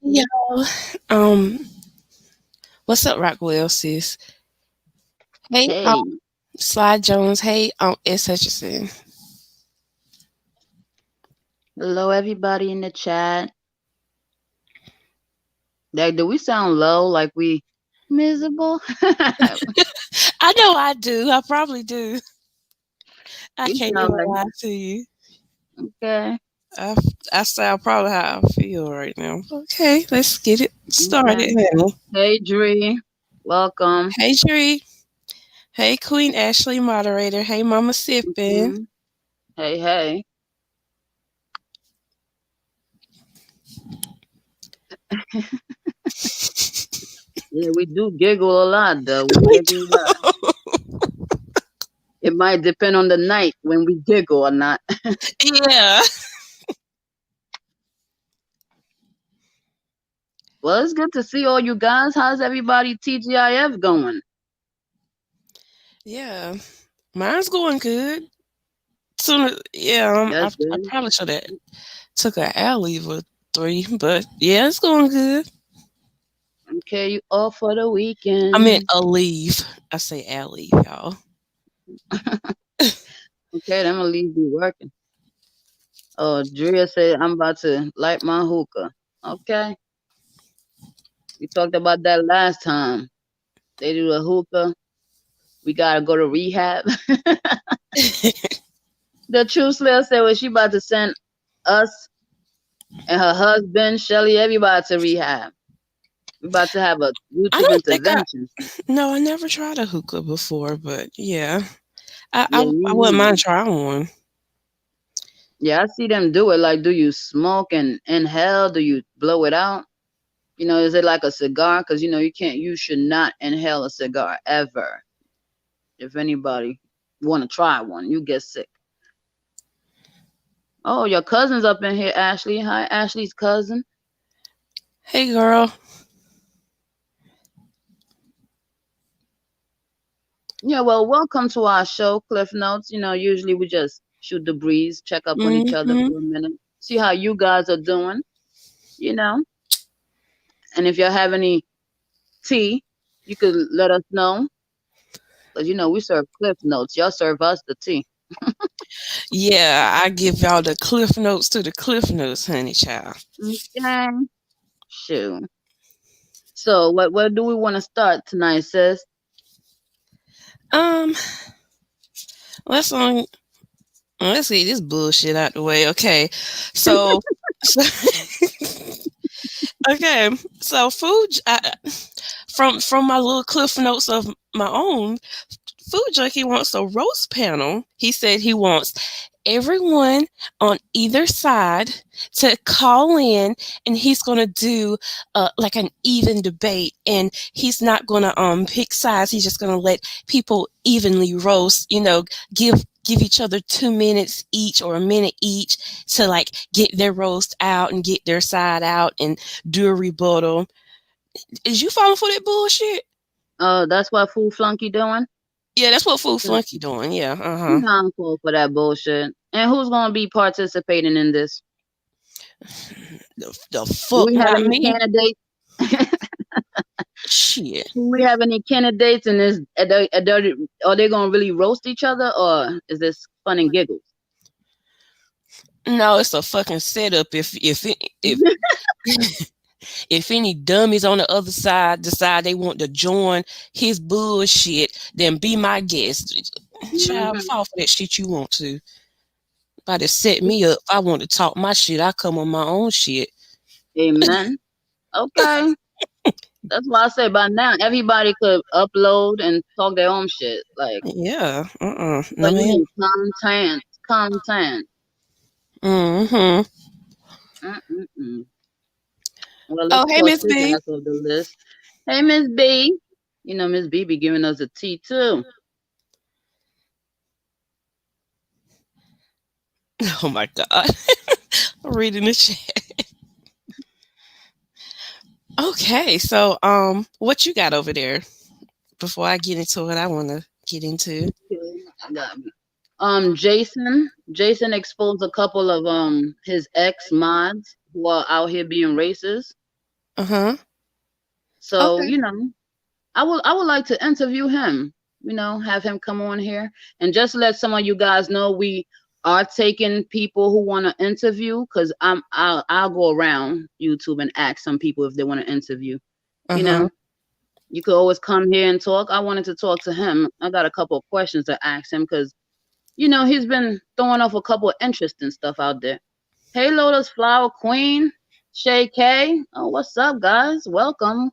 Yo, um, what's up, Rockwell, sis? Hey, Hey, Sly Jones. Hey, S. Hutchison. hello everybody in the chat. Like, do we sound low? Like we miserable? I know I do. I probably do. I We can't even sound like lie to you. okay, I, I sound probably how I feel right now. Okay, let's get it okay. started now. Hey, Dree, welcome. Hey, Tree. Hey, Queen Ashley, moderator. Hey, Mama Sippin. Mhm. Hey, hey. Yeah, we do giggle a lot though. We We giggle a lot. It might depend on the night when we giggle or not. do. Yeah. Well, it's good to see all you guys. How's everybody TGIF going? Yeah. Mine's going good. Soon, yeah, That's I good. probably should have took a alley or three, but yeah, it's going good. Okay, you off for the I meant weekend. a leave. I say alley, y'all. Okay, then I'm gonna leave you working. Oh, Drea said I'm about to light my hookah. Okay. We talked about that last time. They do a hookah. We gotta go to rehab. The true Slayer said well, she about to send us and her husband, Shelly, everybody to rehab. We about to have a I YouTube don't think I. intervention. No, I never tried a hookah before, but yeah, Yeah, me I wouldn't mind neither. trying one. Yeah, I see them do it. Like, do you smoke and inhale? Do you blow it out? Is it like a cigar? Because you should not inhale a cigar ever. If anybody want to try one, you get sick. Oh, your cousin's up in here, Ashley. Hi, Ashley's cousin. Hey, girl. Yeah, well, welcome to our show, Cliff Notes. Usually we just shoot the breeze, check up on each other Mm-hmm. for a minute, see how you guys are doing, you know. And if you have any tea, you could let us know. Because, we serve Cliff Notes. Y'all serve us the tea. Yeah, I give y'all the cliff notes to the cliff notes, honey child. Okay. Shoot. So, what do we want to start tonight, sis? Um, let's on. Let's get this bullshit out the way. Okay, so, so okay, so from my little cliff notes of my own. Food Junkie wants a roast panel. He said he wants everyone on either side to call in, and he's going to do like an even debate, and he's not going to pick sides. He's just going to let people evenly roast, give each other 2 minutes each or a minute each to like get their roast out and get their side out and do a rebuttal. Is you falling for that bullshit? That's what Food Flunky doing. Yeah, that's what Food Yeah, Flunky doing. Yeah, I'm down for that bullshit. And who's gonna be participating in this? the Do fuck, we have not any me. candidates? Shit. Do we have any candidates in this? Are they gonna really roast each other, or is this fun and giggles? No, it's a fucking setup. If any dummies on the other side decide they want to join his bullshit, then be my guest. Child, Hmm. fall for that shit you want to. About to set me up. If I want to talk my shit, I come on my own shit. Amen. Okay. That's why I say by now everybody could upload and talk their own shit. Like, Yeah. but No you man. need content, content. Mm-hmm. Mm-mm-mm. Well, let's Oh, hey, cross Miss his B. ass off the list. Hey, Miss B. Miss B be giving us a tea too. Oh my God. I'm reading the chat. Okay, so what you got over there? Before I get into what I want to get into. Okay, I got me. Jason exposed a couple of his ex mods who are out here being racist. Uh-huh. So, Okay. I would like to interview him, have him come on here and just let some of you guys know we are taking people who want to interview because I'll go around YouTube and ask some people if they want to interview. You Uh-huh. know, you could always come here and talk. I wanted to talk to him. I got a couple of questions to ask him because he's been throwing off a couple of interesting stuff out there. Hey, Lotus Flower Queen, Shay K. Oh, what's up, guys? Welcome,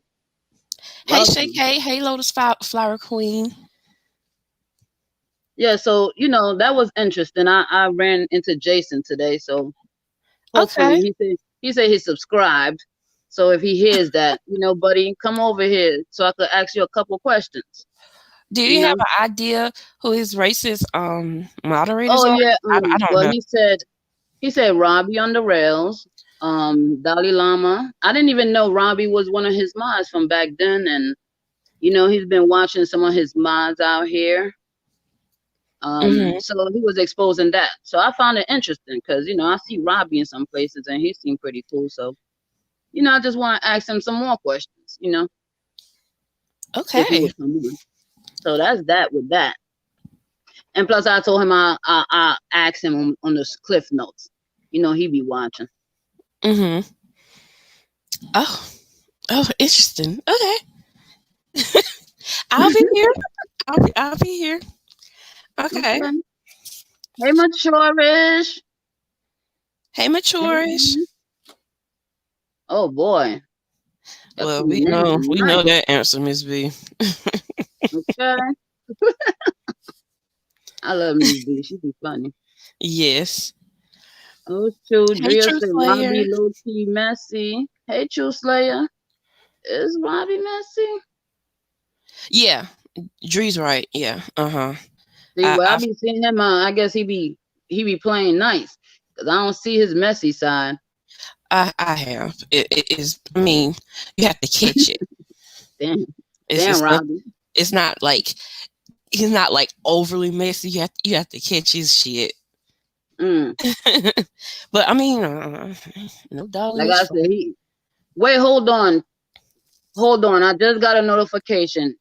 Hey, Shake. welcome. Hey, hey, Lotus Flower Queen. Yeah, so that was interesting. I ran into Jason today, so hopefully Okay. he said he subscribed. So if he hears that, buddy, come over here so I could ask you a couple questions. Do You you have know. an idea who his racist moderators Oh are? yeah. I don't Well, know. he said Robbie on the rails. Dalai Lama. I didn't even know Robbie was one of his mods from back then, and he's been watching some of his mods out here. Mm-hmm. So he was exposing that. So I found it interesting because I see Robbie in some places and he seemed pretty cool. So I just want to ask him some more questions. If he Okay. would come on. So that's that with that. And plus, I told him I asked him on the cliff notes. He be watching. Mm-hmm. Oh, oh, interesting. Okay. I'll be here. I'll be here. Okay. Okay. Hey, Maturish. Hey, Hey, Maturish. man. Oh boy, y'all Well, coming in we know tonight. that answer, Miss B. Okay. I love Miss B. She be funny. Yes. Oh, true. Hey, Drea True said Slayer. Robbie low key messy. Hey, True Slayer. Is Robbie messy? Yeah, Dree's right. Yeah. Uh-huh. See, I well, I I be seeing him. I guess he be playing nice because I don't see his messy side. I have. It is. I mean, you have to catch it. Damn, It's damn, it's not. Robbie. It's not like he's not like overly messy. You have to catch his shit. Mm. But I mean, no dog in Like this I fight. said, he. Wait, hold on. I just got a notification.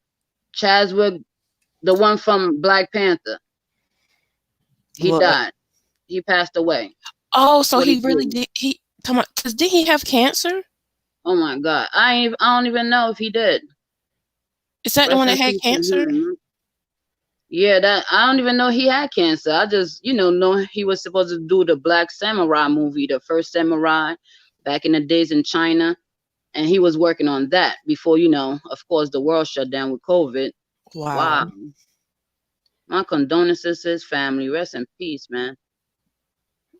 Chadwick, the one from Black Panther, he What? died. He passed away. Oh, so he really 43. did. He come on. Cause did he have cancer? Oh my God, I don't even know if he did. Is that the Rest one in that had peace to cancer? him. Yeah, that I don't even know he had cancer. I just, know he was supposed to do the Black Samurai movie, the first samurai back in the days in China. And he was working on that before, of course, the world shut down with COVID. Wow. Wow. My condolences to his family. Rest in peace, man.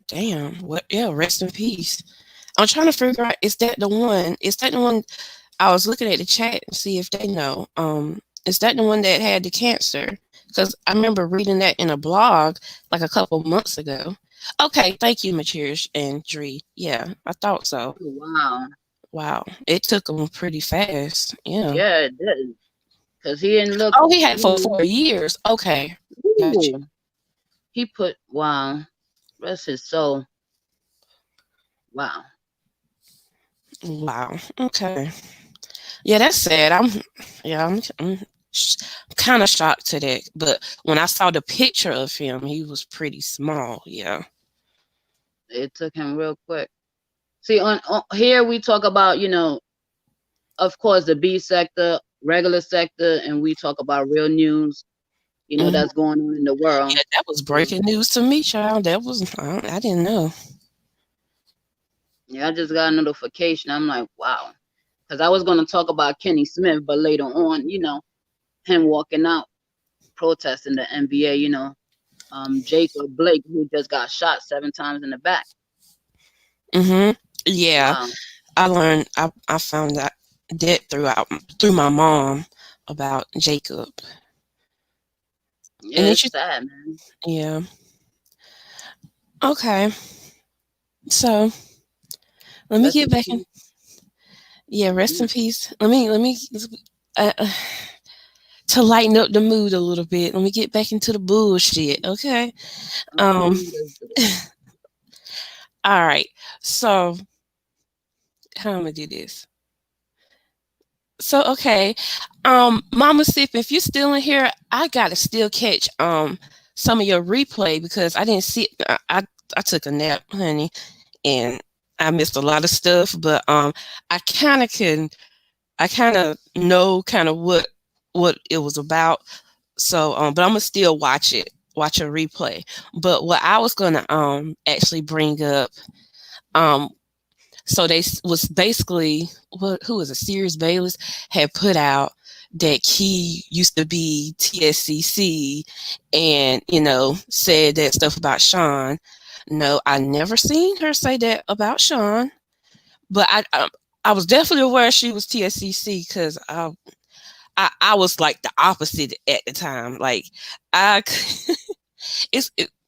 Damn. What? Yeah. Rest in peace. I'm trying to figure out. Is that the one? Is that the one? I was looking at the chat and see if they know. Is that the one that had the cancer? Because I remember reading that in a blog like a couple months ago. Okay, thank you, Machirish and Dree. Yeah, I thought so. Oh, wow. Wow, it took him pretty fast. Yeah. Yeah, it did. Because he didn't look, Oh, he had you for 4 years. Okay, gotcha. ooh, he put, wow. Rest his soul. Wow. Wow. Okay. Yeah, that's sad. Yeah, kind of shocked to that. But when I saw the picture of him, he was pretty small. Yeah. It took him real quick. See, on here we talk about, of course, the B sector, regular sector, and we talk about real news, Hmm. that's going on in the world. Yeah, that was So, breaking news to me, child. That was I didn't know. yeah, I just got a notification. I'm like, wow. Because I was going to talk about Kenny Smith, but later on, him walking out protesting the NBA, Jacob Blake, who just got shot 7 times in the back. Hmm. Yeah, Wow. I learned. I found that through my mom about Jacob, and Yeah, then it's sad, man. yeah. Okay, so let me Rest get in back in. peace. Yeah, rest Yeah. in peace. Let me uh, uh, to lighten up the mood a little bit. Let me get back into the bullshit. Okay. Okay, Um. let's do it. All right. So how am I gonna do this? So okay, Mama Sip, if you're still in here, I gotta still catch some of your replay because I didn't see. I took a nap, honey, and I missed a lot of stuff. But I kind of can, I kind of know kind of what it was about. So but I'm gonna still watch a replay. But what I was gonna actually bring up um so was basically who was a Sirius Bayless had put out that Key used to be TSCC, and said that stuff about Sean. No, I never seen her say that about Sean, but I was definitely aware she was TSCC because I was like the opposite at the time. Like I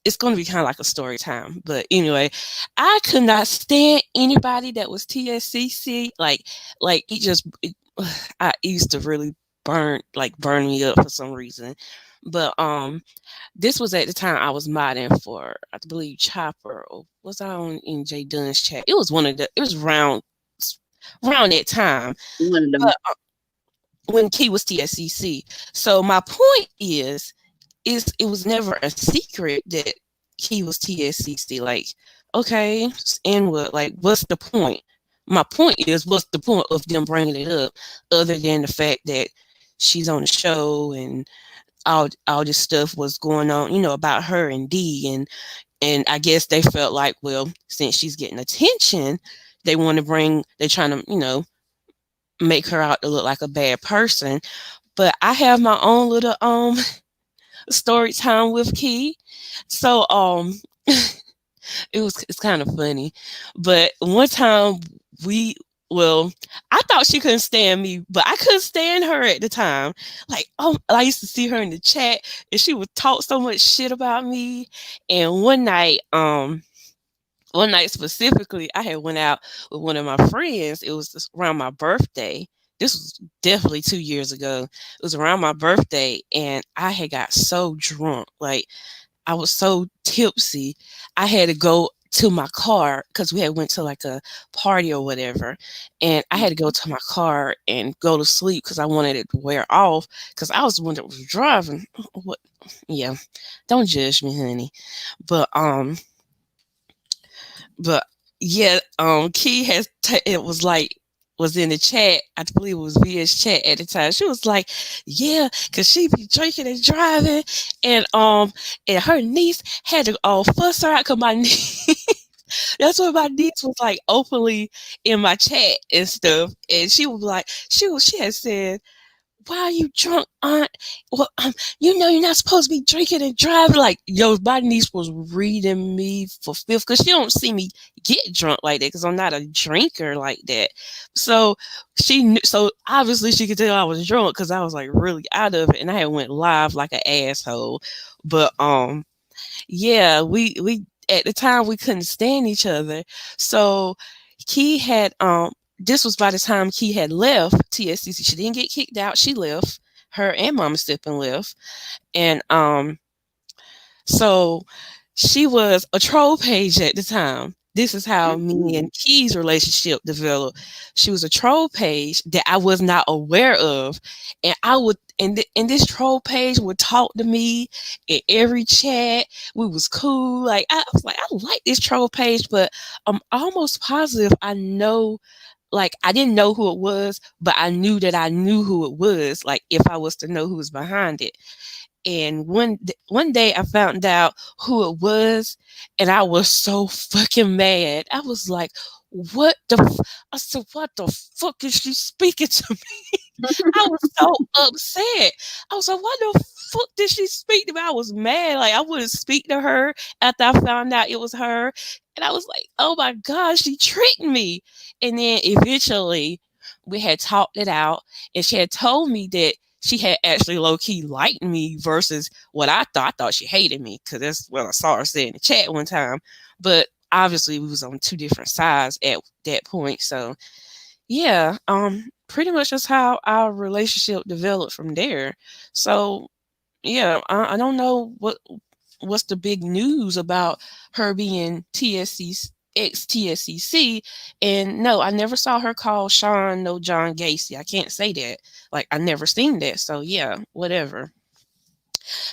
it's going to be kind of like a story time. But anyway, I could not stand anybody that was TSCC. Like I used to really burn me up for some reason. But this was at the time I was modding for, I believe, Chopper, or was I on in J Dunn's chat? It was it was around that time. One of But them. when Key was TSCC. So my point is it was never a secret that he was TSCC. Like, okay, and what? Like, what's the point? My point is, what's the point of them bringing it up, other than the fact that she's on the show and all this stuff was going on, about her and D, and I guess they felt like, well, since she's getting attention, they're trying to, make her out to look like a bad person. But I have my own little story time with Key. So it's kind of funny. But one time we well, I thought she couldn't stand me, but I couldn't stand her at the time. Like, I used to see her in the chat and she would talk so much shit about me. And one night specifically, I had went out with one of my friends. It was just around my birthday. This was definitely 2 years ago. It was around my birthday, and I had got so drunk. Like, I was so tipsy. I had to go to my car because we had went to like a party or whatever, and I had to go to my car and go to sleep because I wanted it to wear off because I was the one that was driving. What? Yeah, don't judge me, honey. But but yeah, Key it was like was in the chat. I believe it was Via's chat at the time. She was like, "Yeah, cause she be drinking and driving, and her niece had to fuss her out. Cause my niece, that's what my niece was like openly in my chat and stuff, and she was like, she had said, why are you drunk, aunt? Well, you know you're not supposed to be drinking and driving. Like, yo, my niece was reading me for fifth because she don't see me get drunk like that because I'm not a drinker like that. So she knew, so obviously she could tell I was drunk because I was like really out of it and I had went live like an asshole. But yeah, we at the time we couldn't stand each other. So Key had this was by the time Key had left TSCC. She didn't get kicked out. She left. Her and Mama Steppin left. And so she was a troll page at the time. This is how me Mm-hmm. and Key's relationship developed. She was a troll page that I was not aware of. And I would and this troll page would talk to me in every chat. We was cool. Like I was like, I like this troll page, but I'm almost positive I know, like I didn't know who it was, but I knew that I knew who it was, like if I was to know who was behind it. And one day I found out who it was, and I was so fucking mad. I was like, "What the?" I said, "What the fuck is she speaking to me?" I was so upset. I was like, "Why the fuck did she speak to me?" I was mad. Like I wouldn't speak to her after I found out it was her, and I was like, "Oh my god, she tricked me." And then eventually, we had talked it out, and she had told me that she had actually low key liked me versus what I thought. I thought she hated me because that's what I saw her say in the chat one time. But obviously, we was on two different sides at that point. So yeah, pretty much that's how our relationship developed from there. So yeah, I don't know what's the big news about her being TSC ex TSCC, and no, I never saw her call Sean no John Gacy. I can't say that. Like I never seen that. So yeah, whatever.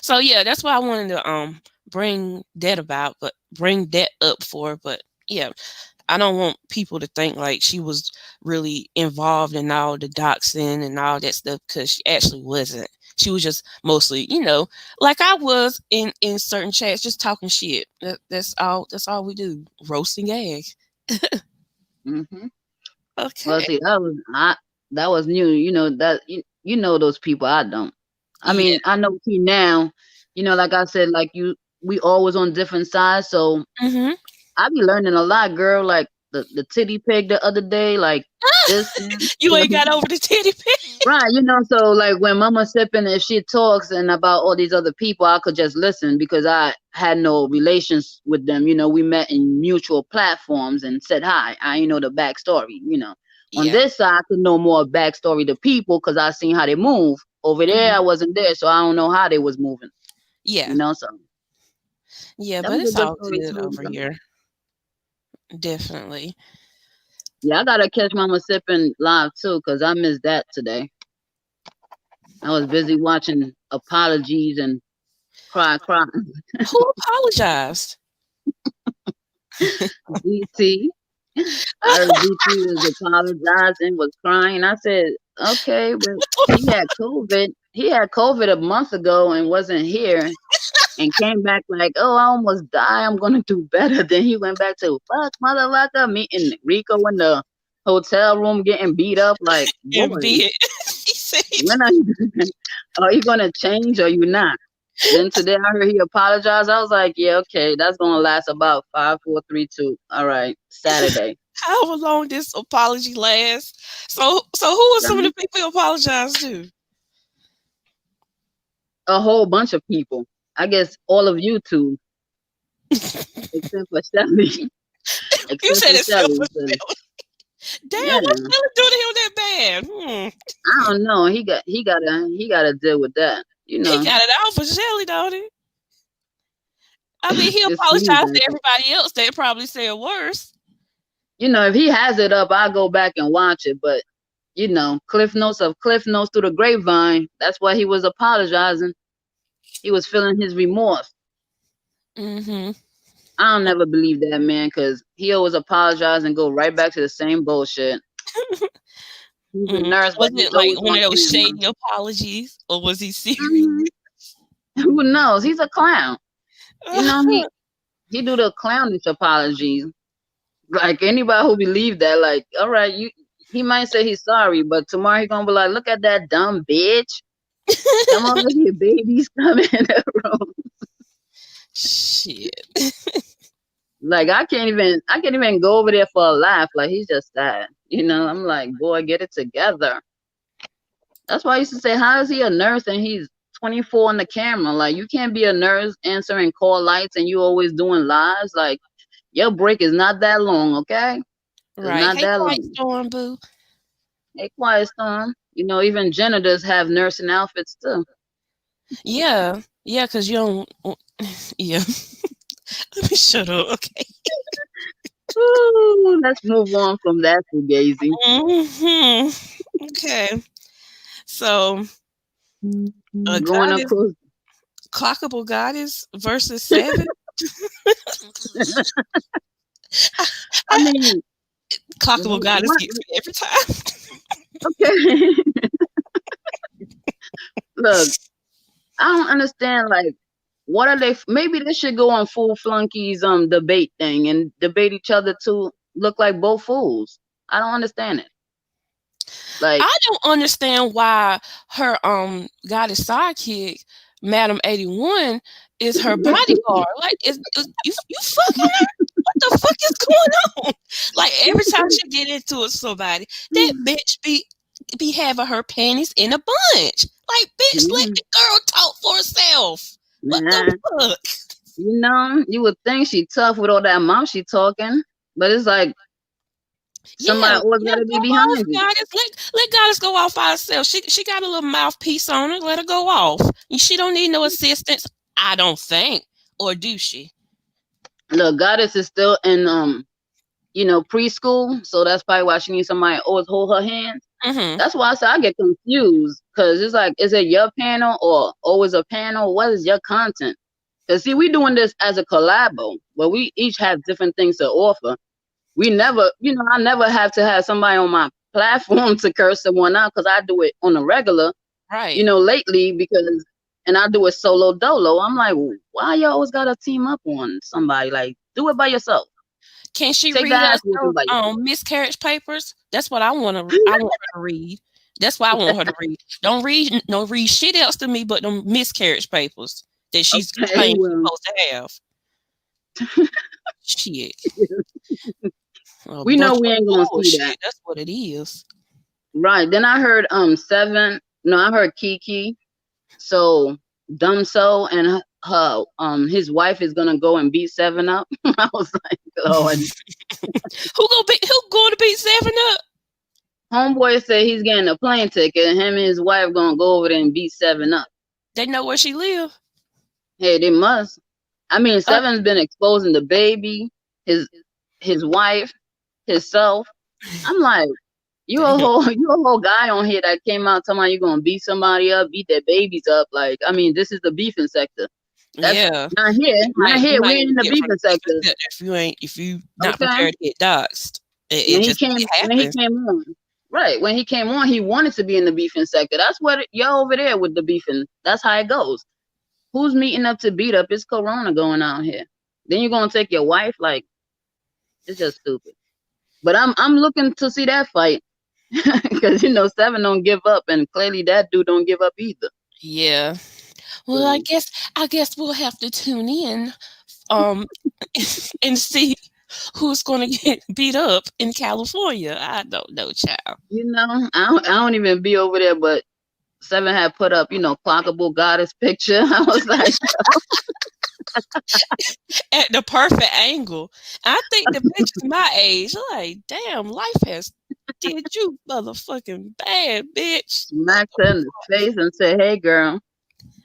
So yeah, that's why I wanted to bring that up for. But yeah, I don't want people to think like she was really involved in all the doxing and all that stuff because she actually wasn't. She was just mostly, like I was in certain chats, just talking shit. That's all. That's all we do. Roasting gag. Hmm. Well, Okay. see, that was new. You know that you know those people. I don't. I Yeah. mean, I know T now. You know, like I said, like we always on different sides. So Hmm. I be learning a lot, girl. Like the titty pig the other day, like this, You ain't got over the teddy bear. right? You know, so like when Mama sipping and she talks and about all these other people, I could just listen because I had no relations with them. You know, we met in mutual platforms and said hi. I ain't know the backstory. You know, on Yeah. this side, I could know more backstory to people because I seen how they move. Over there, I Hmm. wasn't there, so I don't know how they was moving. Yeah. You know, so Yeah. that But was a it's good all story good too. over here. Definitely. Yeah, I gotta catch Mama sipping live too because I missed that today. I was busy watching apologies and cry. Who apologized? DT. I heard DT was apologizing, was crying. I said, okay, but he had COVID. He had COVID a month ago and wasn't here and came back like, oh, I almost die. I'm gonna do better. Then he went back to fuck motherfucker, meeting Rico in the hotel room getting beat up. Like, And boy, be it. He said, when are you gonna change or you not? Then today I heard he apologized. I was like, yeah, okay, that's gonna last about 5, 4, 3, 2. All right, Saturday. how long this apology lasts? So who are some of the people you apologized to? A whole bunch of people. I guess all of you two, except for Shelly. You Except said for it's self. Shelly. So, Damn, what's yeah, Shelly doing to him that bad? Hmm. I don't know. He gotta deal with that. You He know, got it out for Shelly, don't he? I mean, he it's sneeze apologized to acting. everybody else. They probably said worse. You know, if he has it up, I'll go back and watch it. But you know, Cliff Notes through the grapevine. That's why he was apologizing. He was feeling his remorse. Mm-hmm. I don't never believe that man because he always apologize and go right back to the same bullshit. He's a Mm. nurse, but Was he's it like always one on of those camera. shady apologies, or was he serious? Mhm. Who knows? He's a clown. You know, he do the clownish apologies. Like anybody who believe that, like, all right, he might say he's sorry, but tomorrow he gonna be like, look at that dumb bitch. Come over here, babies coming in the room. Shit. Like I can't even go over there for a laugh. Like he's just sad. You know, I'm like, boy, get it together. That's why I used to say, how is he a nurse and he's 24 on the camera? Like you can't be a nurse answering call lights and you always doing lives. Like your break is not that long, okay? It's Right. not Hey, that Quiet long. Storm, boo. Hey, quiet storm. You know, even janitors have nursing outfits too. Yeah. Yeah, because you don't. Yeah. Let me shut up. Okay. Ooh, let's move on from that fugazi. Hmm. Okay. So, a Going goddess, across. clockable goddess versus Savage. I, I I, mean, clockable goddess what? gets me every time. Okay. Look, I don't understand. Like, what are they? Maybe they should go on Fool Flunkies debate thing and debate each other to look like both fools. I don't understand it. Like, I don't understand why her goddess sidekick, Madam 81, is her bodyguard. Like, you fucking her? What the fuck is going on? Like every time she get into it with somebody, that bitch be having her panties in a bunch. Like, bitch, let the girl talk for herself. What the nah, fuck? you know, you would think she tough with all that mouth she talking, but it's like Yeah, somebody always yeah, gotta go be off, behind you. goddess. Let goddess go off by herself. She got a little mouthpiece on her. Let her go off. She don't need no assistance. I don't think, or do she? Look, Goddess is still in preschool. So that's probably why she needs somebody to always hold her hand. Mm-hmm. That's why I say I get confused because it's like, is it your panel or always a panel? What is your content? Because see, we doing this as a collabo, but we each have different things to offer. We never, I never have to have somebody on my platform to curse someone out because I do it on a regular, Right. lately and I do it solo dolo. I'm like, why you always gotta team up on somebody? Like, do it by yourself. Can she Take the read ass us whooping those by yourself. miscarriage papers? That's what I want to. I want her to read. That's what I want her to read. Don't read shit else to me, but them miscarriage papers that she's Okay, claimed she's well, supposed to have. Shit, a we know bunch we of ain't gonna see that. bullshit. That's what it is. Right. Then I heard Seven. No, I heard Kiki. So Dumb So and her his wife is gonna go and beat Seven up. I was like, Lord. Who going to beat 7 up? Homeboy said he's getting a plane ticket and him and his wife gonna go over there and beat Seven up. They know where she live. Hey, they must. I mean, Uh, Seven's been exposing the baby, his his wife, himself. I'm like, damn. you a whole guy on here that came out talking about you gonna beat somebody up, beat their babies up. Like, I mean, this is the beefing sector. That's Yeah, not here. Not you here. might We're need in to the get from beefing the beef sector. if you not Okay. prepared to get doxxed. It When he just came it when he happens. came on. Right. When he came on, he wanted to be in the beefing sector. That's what y'all over there with the beefing. That's how it goes. Who's meeting up to beat up? It's Corona going on here. Then you're gonna take your wife? Like, it's just stupid. But I'm looking to see that fight. Because Seven don't give up and clearly that dude don't give up either. Yeah. Well, So, I guess we'll have to tune in um and see who's going to get beat up in California. I don't know, child. I don't even be over there, but Seven had put up, clockable goddess picture. I was like, At the perfect angle. I think the bitch is my age. I'm like, damn, life has did you motherfucking bad, bitch. smacked her in the face and said, "Hey, girl,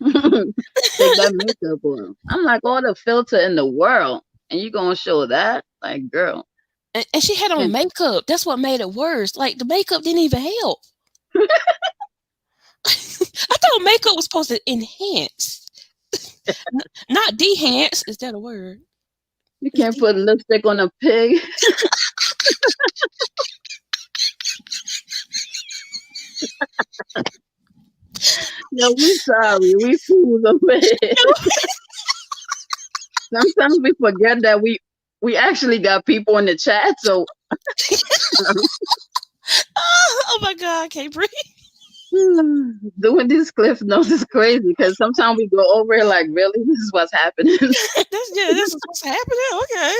take that makeup on." I'm like, all the filter in the world, and you gonna show that? Like, girl, And she had on and makeup. That's what made it worse. Like the makeup didn't even help. I thought makeup was supposed to enhance, not dehance. Is that a word? you can't put lipstick on a pig. No, we sorry, we fools over here. Sometimes we forget that we actually got people in the chat, so Oh my god, I can't breathe. doing these cliff notes is crazy because sometimes we go over it like, really, this is what's happening. This is what's happening.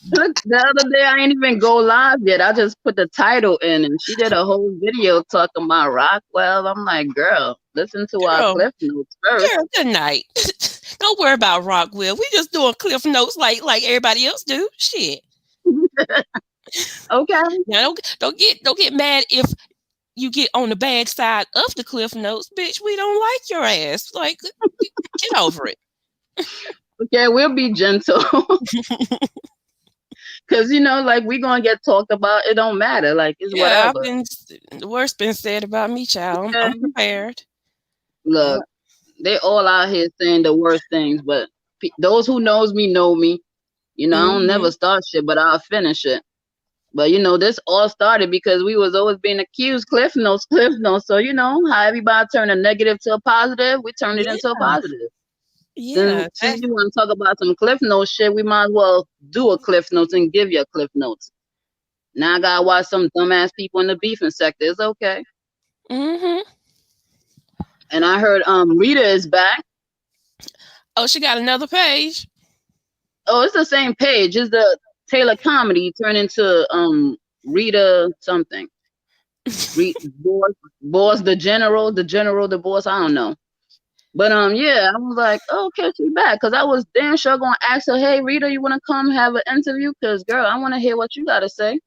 The other day, I ain't even go live yet. I just put the title in, and she did a whole video talking about Rockwell. I'm like, girl, listen to our Girl, cliff notes first. girl, good night. Don't worry about Rockwell. We just doing cliff notes like everybody else do. Shit. Okay. Now don't get mad if you get on the bad side of the cliff notes, bitch. We don't like your ass. Like, get over it. Okay, we'll be gentle. Because, like, we going to get talked about. It don't matter. Like, it's Yeah, whatever. the worst been said about me, child. I'm Okay. prepared. Uh, Look, they all out here saying the worst things, but those who knows me know me. I don't mm-hmm. never start shit, but I'll finish it. But this all started because we was always being accused cliff notes, cliff notes. So how everybody turn a negative to a positive, we turn it Yeah, into a positive. yeah, Since you want to talk about some cliff notes shit, we might as well do a cliff notes and give you a cliff notes. Now I gotta watch some dumbass people in the beefing sector. It's okay. mm-hmm. And I heard Rita is back. Oh, she got another page. Oh, it's the same page. It's the Taylor comedy turned into Rita something. Boss, the general, the boss. I don't know. But yeah, I was like, oh, okay, she back, cause I was damn sure gonna ask her, hey, Rita, you wanna come have an interview? Cause girl, I wanna hear what you gotta say.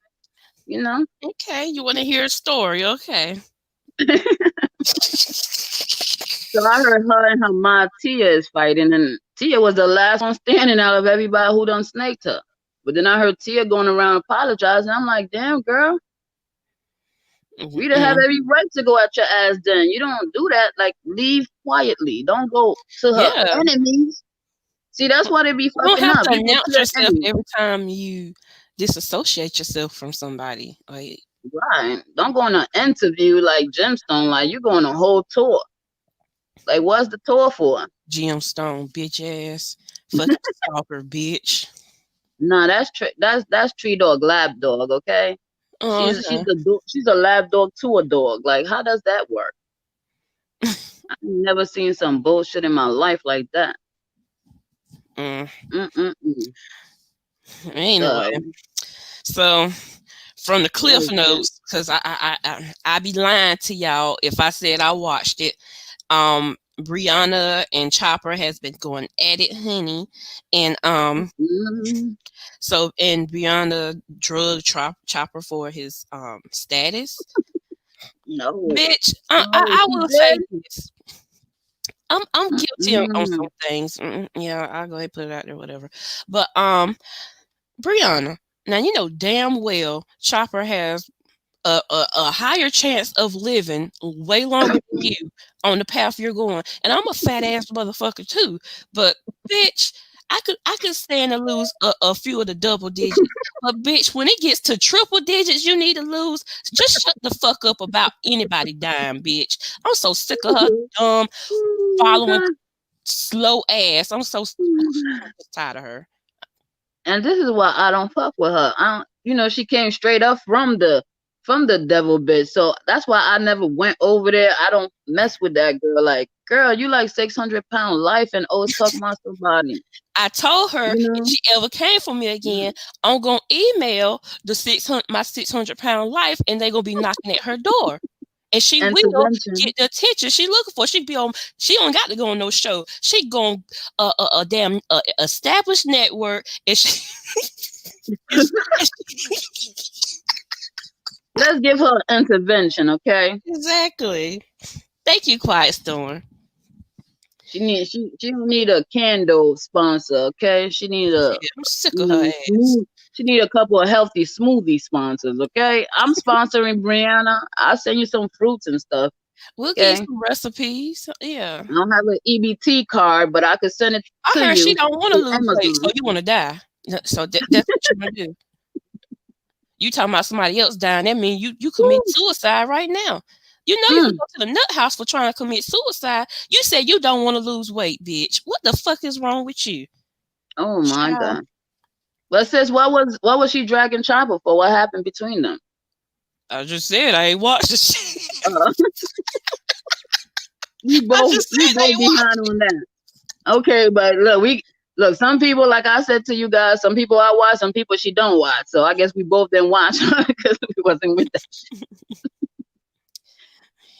You know. Okay, you want to hear a story? Okay. So I heard her and her ma Tia is fighting, and Tia was the last one standing out of everybody who done snaked her. But then I heard Tia going around apologizing. I'm like, damn girl, Rita have Mm-mm. every right to go at your ass. Then you don't do that. Like leave quietly. Don't go to her Yeah. enemies. See, that's why they be You don't fucking have up. to You go to announce your yourself enemies. every time you disassociate yourself from somebody. Like Right. Don't go on an interview like Gemstone. Like you going on a whole tour. Like what's the tour for? Gemstone, bitch ass, fucking stalker, bitch. Nah, that's Tree Dog Lab Dog. Okay. She's Okay. she's a lab dog to a dog. Like, how does that work? I've never seen some bullshit in my life like that. Mm. Mm-mm-mm. Anyway, So, so from the what cliff is that? notes, because I be lying to y'all if I said I watched it. Brianna and Chopper has been going at it, honey, and Mm, so and Brianna drug Chopper for his status. no, Bitch, no, I she will say did. this. I'm guilty on some Mm, things. Yeah, I'll go ahead and put it out there, whatever. But Brianna, now you know damn well Chopper has a higher chance of living way longer than you on the path you're going. And I'm a fat ass motherfucker too. But bitch, I could stand to lose a few of the double digits. But bitch, when it gets to triple digits, you need to lose. Just shut the fuck up about anybody dying, bitch. I'm so sick of her dumb oh following my slow ass. I'm God. just tired of her. And this is why I don't fuck with her. I don't, she came straight up from the devil bitch. So that's why I never went over there. I don't mess with that girl. Like, girl, you like 600 pound life and always talk about somebody. I told her You if know, she ever came for me again, I'm gonna email the 600 my 600 pound life, and they gonna be knocking at her door. And she will intervention. get the attention she looking for. She be on. She don't got to go on no show. She going a damn established network. And she, and she Let's give her intervention, okay? exactly. Thank you, Quiet Storm. She don't need a candle sponsor, okay? She need a Yeah, I'm sick of her ass. smooth. She need a couple of healthy smoothie sponsors, okay? I'm sponsoring Brianna. I'll send you some fruits and stuff, We'll get you okay? some recipes. Yeah. I don't have an EBT card, but I could send it I to heard she you don't want to through lose weight, so Amazon. you want to die. So that's what you want to do. You talking about somebody else dying? That means you commit Woo. suicide right now. You know you can Mm. go to the nut house for trying to commit suicide. You said you don't want to lose weight, bitch. What the fuck is wrong with you, Oh my child? God. But sis, what was she dragging Chopper for? What happened between them? I just said I ain't watched the shit. Uh, I just we said I both ain't behind watched on that. Okay, but look, some people, like I said to you guys, some people I watch, some people she don't watch. So I guess we both didn't watch because we wasn't with that.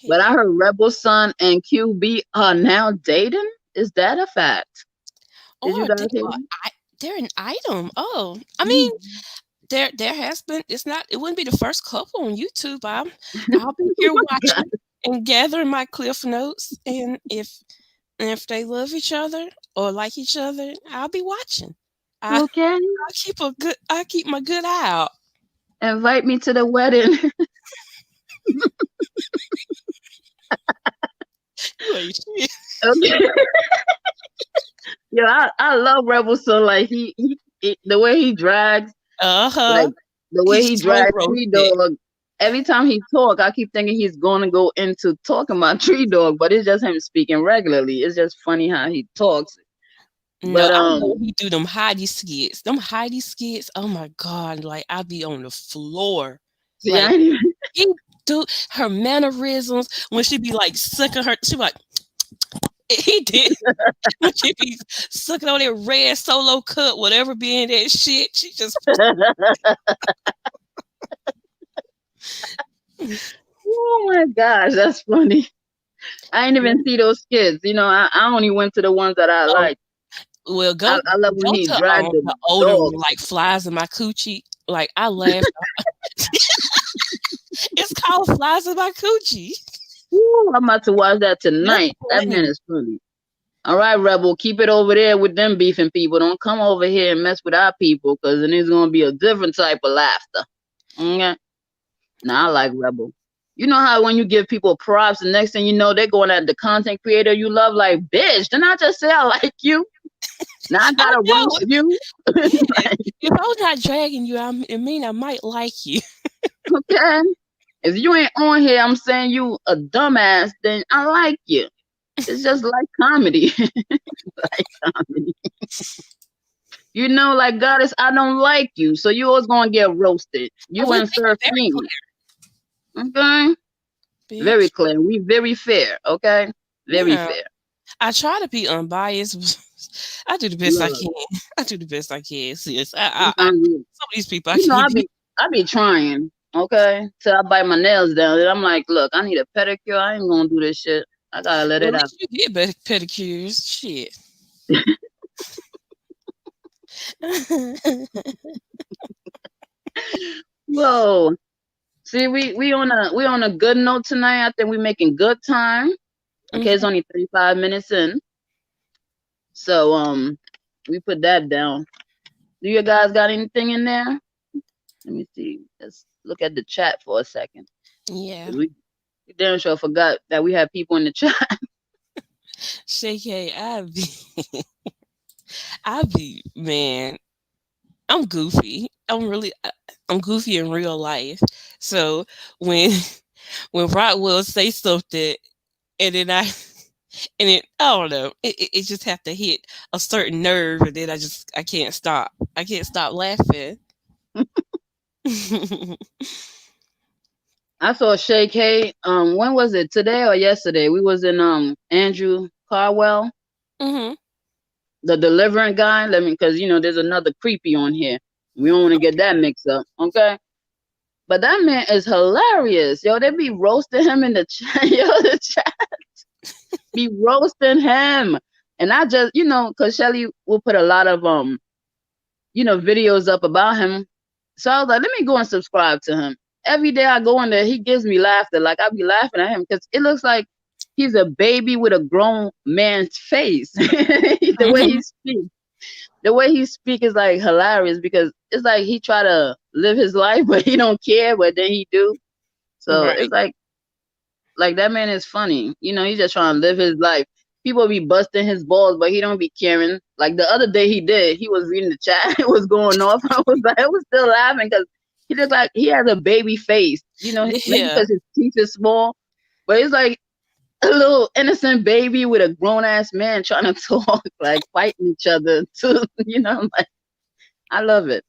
But it. I heard Rebel Son and QB are now dating. Is that a fact? Did you Or guys hear they're an item. Oh, I mean, that? there has been. It's not. It wouldn't be the first couple on YouTube. I'll be here watching and gathering my cliff notes, and if they love each other or like each other, I'll be watching. I Okay, I keep my good eye out. invite me to the wedding. You ain't shit. Okay. Yo, I love Rebel Son. Like the way he drags, like Uh-huh. the way He's he slow drags Tree roasted. Dog. Every time he talk, I keep thinking he's gonna go into talking about Tree Dog, but it's just him speaking regularly. It's just funny how he talks. No, But I know he do them Heidi skits. Them Heidi skits, oh my God, like I be on the floor. see, I Like ain't even, he do her mannerisms when she be like sucking her, she be like he did when she be sucking on that red solo cut, whatever being that shit. She just oh my gosh, that's funny. I ain't even see those kids. I only went to the ones that I oh like. well I love when go he to dragged the the older one, dogs. like Flies in My Coochie. Like I laughed. It's called Flies in My Coochie. Woo, I'm about to watch that That's tonight. That man funny. is funny. All right, Rebel, keep it over there with them beefing people. Don't come over here and mess with our people, because then it's gonna be a different type of laughter. Okay? Nah, I like Rebel. You know how when you give people props, the next thing you know, they're going at the content creator you love, like, bitch, didn't I just say I like you? Now I I gotta know. roast you. Yeah. If I was not dragging you, it mean I might like you. Okay? If you ain't on here, I'm saying you a dumbass, then I like you. It's just like comedy. Like comedy. You know, like goddess, I don't like you, so you always gonna get roasted. Oh, You we and make it Sir very Fiend. Okay? clear, Very bitch. clear. We very fair, okay? Very Yeah. fair. I try to be unbiased. I do the best I Love. can. I do the best I can. Sis. Sometimes Some of these people I you know, can't be. I be trying, okay? Till I bite my nails down. And I'm like, look, I need a pedicure. I ain't gonna do this shit. I gotta let Well, it at out. least you get better pedicures. Shit. Whoa. See, we on a good note tonight. I think we making good time. Okay, it's Mhm. only 35 minutes in. So we put that down. Do you guys got anything in there? Let me see. Let's look at the chat for a second. Yeah. 'Cause we damn sure forgot that we had people in the chat. Shake I be, man, I'm goofy. I'm goofy in real life. So when when Rockwell say something and then I don't know, it just have to hit a certain nerve and then I can't stop. I can't stop laughing. I saw Shay K. When was it? Today or yesterday? We was in Andrew Carwell, Hmm. the delivering guy. Let me, because there's another creepy on here. We don't want to get that mixed up, okay? But that man is hilarious, yo. They be roasting him in the chat, yo. The chat be roasting him, and I just, because Shelly will put a lot of videos up about him. So I was like, let me go and subscribe to him. Every day I go in there, he gives me laughter. Like I be laughing at him because it looks like he's a baby with a grown man's face. The way Hmm. he speaks, the way he speak is like hilarious because it's like he try to live his life, but he don't care, but then he do. So Right. it's like that man is funny. He's just trying to live his life. People be busting his balls, but he don't be caring. Like the other day he did. He was reading the chat. It was going off. I was still laughing because he looked like he has a baby face. Maybe Yeah. because his teeth is small, but it's like a little innocent baby with a grown ass man trying to talk, like fighting each other. Too. I'm like, I love it.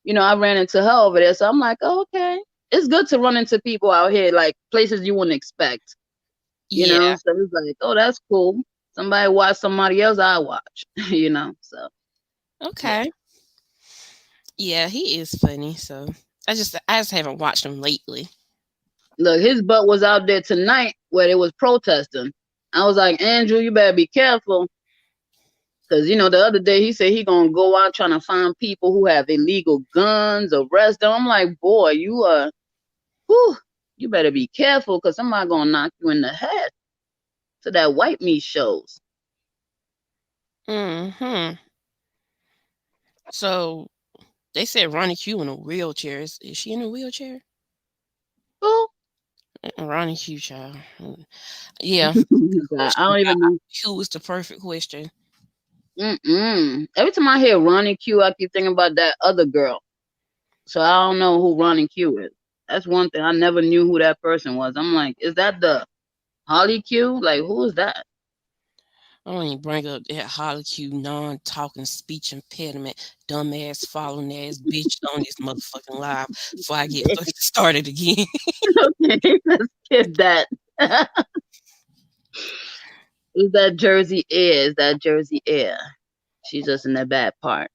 I ran into her over there, so I'm like, oh, okay. It's good to run into people out here, like places you wouldn't expect. Yeah. So it's like, oh, that's cool. Somebody watch somebody else, I watch. So yeah. Okay. Yeah, he is funny. So I just haven't watched him lately. Look, his butt was out there tonight where they was protesting. I was like, Andrew, you better be careful. Cause the other day he said he gonna go out trying to find people who have illegal guns, arrest them. I'm like, boy, whew, you better be careful, cause somebody gonna knock you in the head. So that white meat shows. Hmm. So they said Ronnie Q in a wheelchair. Is she in a wheelchair? Who? Ronnie Q, child. Yeah. I Question. don't even know. Q is the perfect question. Every time I hear Ronnie Q, I keep thinking about that other girl. So I don't know who Ronnie Q is. That's one thing. I never knew who that person was. I'm like, is that the Holly Q? Like, who is that? I don't even bring up that Holly Q non-talking speech impediment, dumbass following ass bitch on this motherfucking live before I get fucking started again. Okay, let's skip that. Is that Jersey Air? Is that Jersey Air? She's just in the bad part.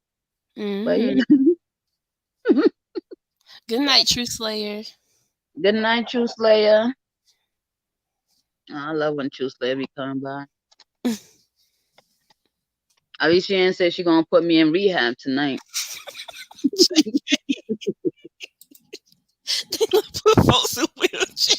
But Hmm. yeah. Good night, True Slayer. Good night, True Slayer. Oh, I love when True Slayer be coming by. Alicia Ann said she gonna put me in rehab tonight. Put folks in wheelchair.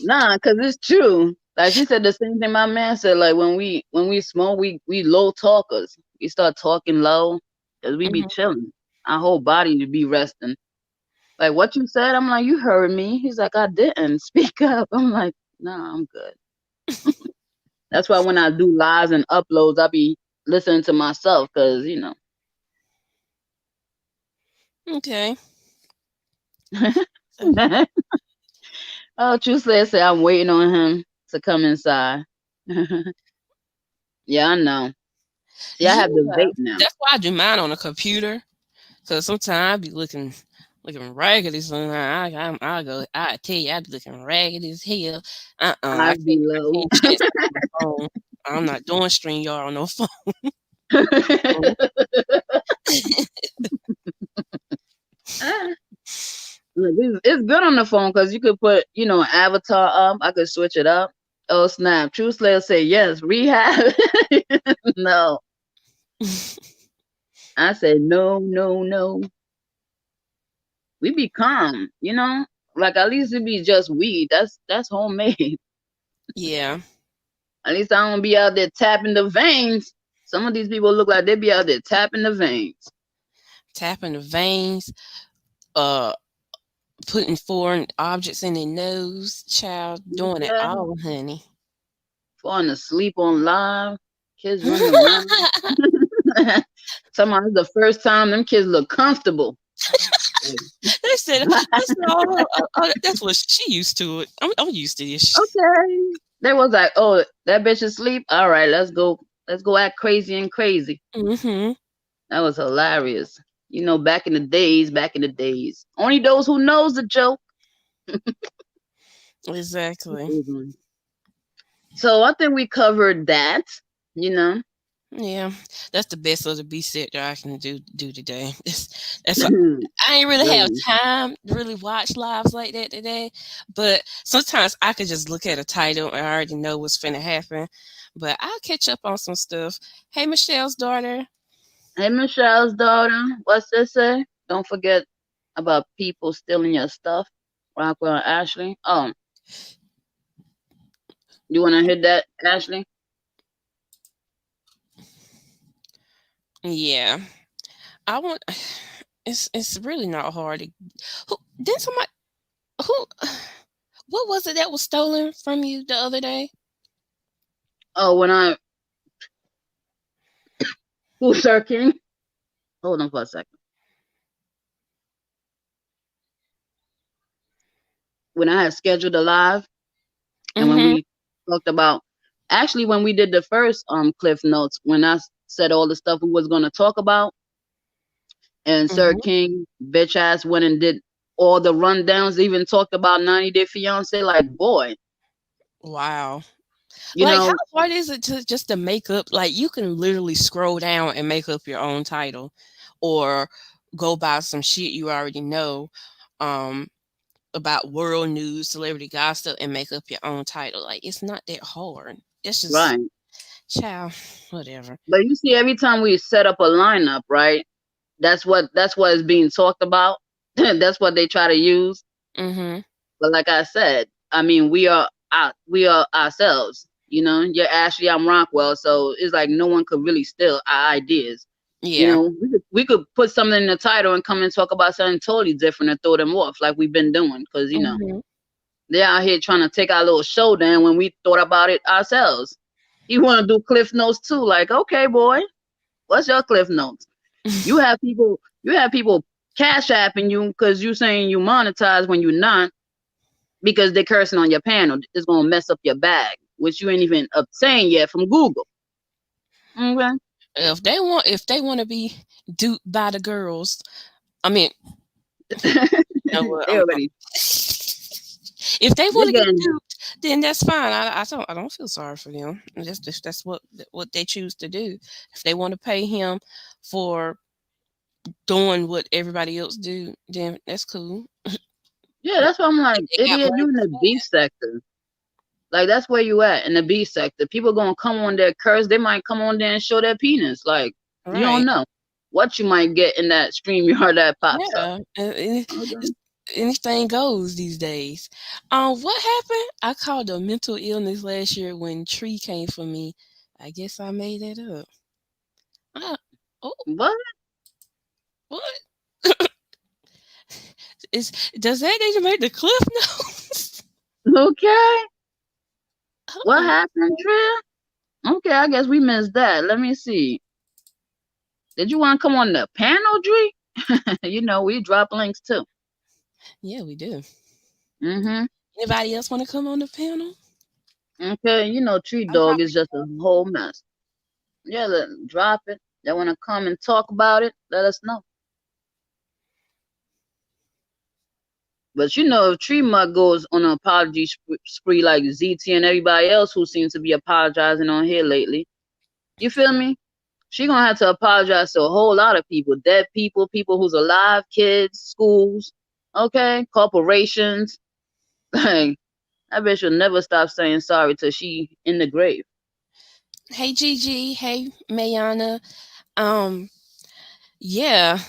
Nah, cause it's true. Like she said the same thing my man said. Like when we smoke, we low talkers. We start talking low, cause we be Mhm. chilling. Our whole body to be resting. Like what you said, I'm like, you heard me. He's like, I didn't speak up. I'm like, nah, I'm good. That's why when I do lives and uploads, I be listening to myself, cause Okay. So, oh, True say I'm waiting on him to come inside. Yeah, I know. See, I yeah, have the vape now. that's why I do mine on a computer. Cause sometimes I be looking raggedy. Sometimes I tell you I be looking raggedy as hell. I be I low. can't chance that on the phone. I'm not doing StreamYard on no phone. Look, it's good on the phone because you could put, avatar up. I could switch it up. Oh snap! True Slayer say yes. Rehab. No, I said no, no, no. We be calm, Like at least it be just weed. That's homemade. Yeah, At least I don't be out there tapping the veins. Some of these people look like they be out there tapping the veins. tapping the veins, uh, putting foreign objects in their nose, child, doing it Okay. all, honey. Falling asleep on live. Kids running around. Somehow it's the first time them kids look comfortable. Like, They said, that's what she used to it. I'm used to this. okay. They was like, oh, that bitch is asleep. All right, let's go. Let's go act crazy and crazy. Mm-hmm. That was hilarious. Back in the days, back in the days. Only those who knows the joke. Exactly. Mhm. So I think we covered that. You know. Yeah, that's the best of the B set that I can do today. That's what, I ain't really have Really. time to really watch lives like that today. But sometimes I could just look at a title and I already know what's finna happen. But I'll catch up on some stuff. Hey, Michelle's daughter. Hey, Michelle's daughter. What's this say? Don't forget about people stealing your stuff. Rockwell and Ashley. Oh, you want to hit that, Ashley? Yeah, I want. It's really not hard. Who did somebody who? What was it that was stolen from you the other day? Oh, who's Sir King? Hold on for a second. When I had scheduled a live, and when Mm-hmm. we talked about, actually, when we did the first Cliff Notes, when I said all the stuff we was gonna talk about, and Sir Mm-hmm. King, bitch ass, went and did all the rundowns, even talked about 90 Day Fiance. Like, boy, Wow. you Like, how know, hard is it to just to make up? Like, you can literally scroll down and make up your own title, or go by some shit you already know, um, about world news, celebrity gossip, and make up your own title. Like, it's not that hard. It's just, right. child, whatever. But you see, every time we set up a lineup, right? That's what is being talked about. That's what they try to use. Mm-hmm. But like I said, I mean, we are ourselves. You're Ashley, I'm Rockwell, so it's like no one could really steal our ideas. Yeah. We could put something in the title and come and talk about something totally different and throw them off like we've been doing, because Mm-hmm. they're out here trying to take our little show down when we thought about it ourselves. You want to do Cliff Notes too? Like, okay, boy, what's your Cliff Notes? You have people cash apping you because you saying you monetize when you're not, because they're cursing on your panel. It's gonna mess up your bag, which you ain't even obtained yet from Google. Okay. If they want to be duped by the girls, I mean, you know what? They already If they they're want to get getting duped, then that's fine. I don't feel sorry for them. That's what they choose to do. If they want to pay him for doing what everybody else do, then that's cool. yeah. That's why I'm like, They got idiot, money you in to the spend. beef sector. Like that's where you at in the B sector. People gonna come on there curse. They might come on there and show their penis. Like you don't Right. know what you might get in that stream yard that pops up. Yeah. Okay. anything goes these days. What happened? I called a mental illness last year when Tree came for me. I guess I made that up. Uh, oh, What? what? Is does that need to make the cliff notes? Okay. What Oh, happened, Trill? Okay, I guess we missed that. Let me see. Did you want to come on the panel, Dree? We drop links too. yeah, we do. Mm-hmm. Anybody else want to come on the panel? Okay, Tree I'm Dog is probably just a whole mess. Yeah, drop it. Y'all want to come and talk about it? Let us know. But if Tree Mud goes on an apology spree like ZT and everybody else who seems to be apologizing on here lately, you feel me? She gonna have to apologize to a whole lot of people, dead people, people who's alive, kids, schools, okay, corporations. Like that bitch will never stop saying sorry till she in the grave. hey Gigi, hey Mayana. Um, yeah,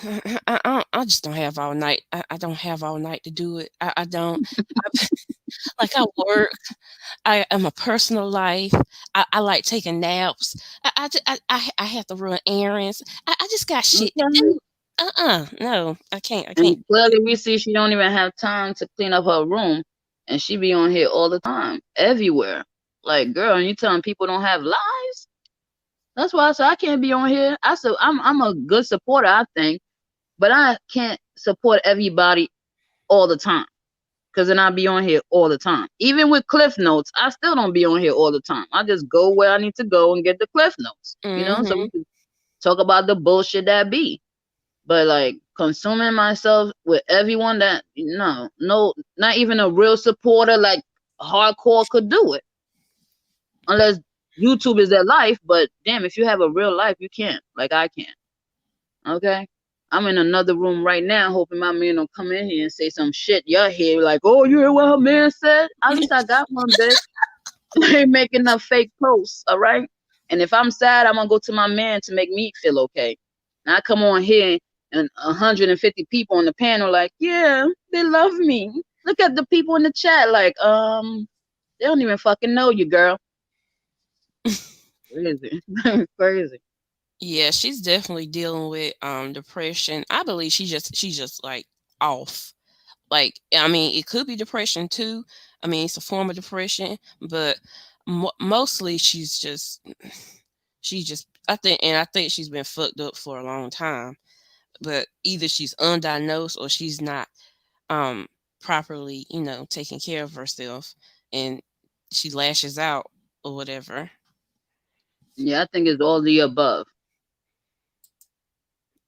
I just don't have all night. I don't have all night to do it. I don't. Like I work. I am a personal life. I like taking naps. I have to run errands. I just got shit to Okay. do. No, I can't. I can't And do it. clearly we see she don't even have time to clean up her room, and she be on here all the time, everywhere. Like, girl, and you telling people don't have lives? That's why I said I can't be on here. I said I'm a good supporter, I think, but I can't support everybody all the time. Cause then I'll be on here all the time. Even with Cliff Notes, I still don't be on here all the time. I just go where I need to go and get the Cliff Notes, so we Mhm. can talk about the bullshit that be. But like consuming myself with everyone that no, not even a real supporter like hardcore could do it. Unless YouTube is their life, but damn, if you have a real life, you can't. Like I can't. Okay? I'm in another room right now hoping my man will come in here and say some shit. Y'all hear like, oh, you hear what her man said? At least I got one, bitch. I ain't making up fake posts, all right? And if I'm sad, I'm gonna go to my man to make me feel okay. And I come on here and 150 people on the panel like, yeah, they love me. Look at the people in the chat like, they don't even fucking know you, girl. Crazy. Crazy. Yeah, she's definitely dealing with depression. I believe she's just like off. Like I mean, it could be depression too. I mean, it's a form of depression, but mostly she's just I think she's been fucked up for a long time. But either she's undiagnosed or she's not um properly, taking care of herself, and she lashes out or whatever. Yeah, I think it's all the above.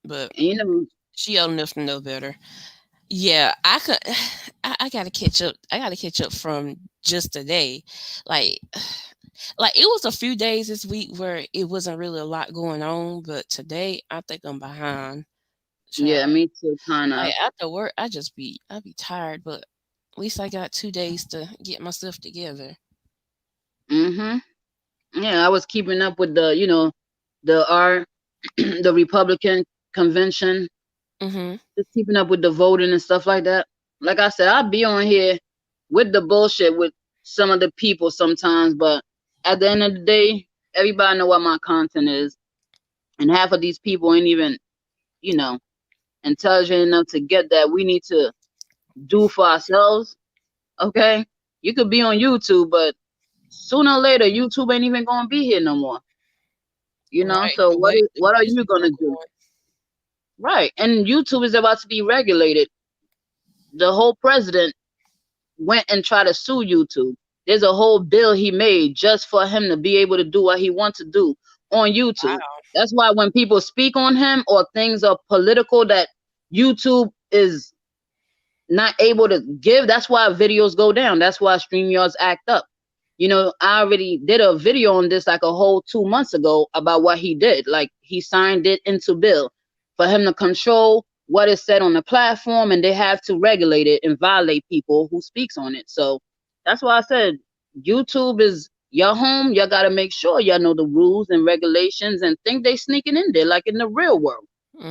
But And she old enough to know better. Yeah, I could. I gotta catch up. I gotta catch up from just today. Like, like it was a few days this week where it wasn't really a lot going on, but today I think I'm behind. Child. yeah, me too, kind Like of. after work, I be tired, but at least I got 2 days to get myself together. Mhm. Yeah, I was keeping up with the the Republican convention, Mhm. just keeping up with the voting and stuff like that. Like I said, I'll be on here with the bullshit with some of the people sometimes, but at the end of the day, everybody know what my content is, and half of these people ain't even, you know, intelligent enough to get that we need to do for ourselves. Okay, you could be on YouTube, but sooner or later, YouTube ain't even gonna be here no more. Right. So The way the what are you business are gonna do? going. Right, and YouTube is about to be regulated. The whole president went and tried to sue YouTube. There's a whole bill he made just for him to be able to do what he wants to do on YouTube. Wow. That's why when people speak on him or things are political that YouTube is not able to give, that's why videos go down. That's why StreamYards act up. I already did a video on this like a whole 2 months ago about what he did. Like he signed it into bill for him to control what is said on the platform, and they have to regulate it and violate people who speaks on it. So that's why I said YouTube is your home. You gotta make sure y'all know the rules and regulations and think they sneaking in there like in the real world.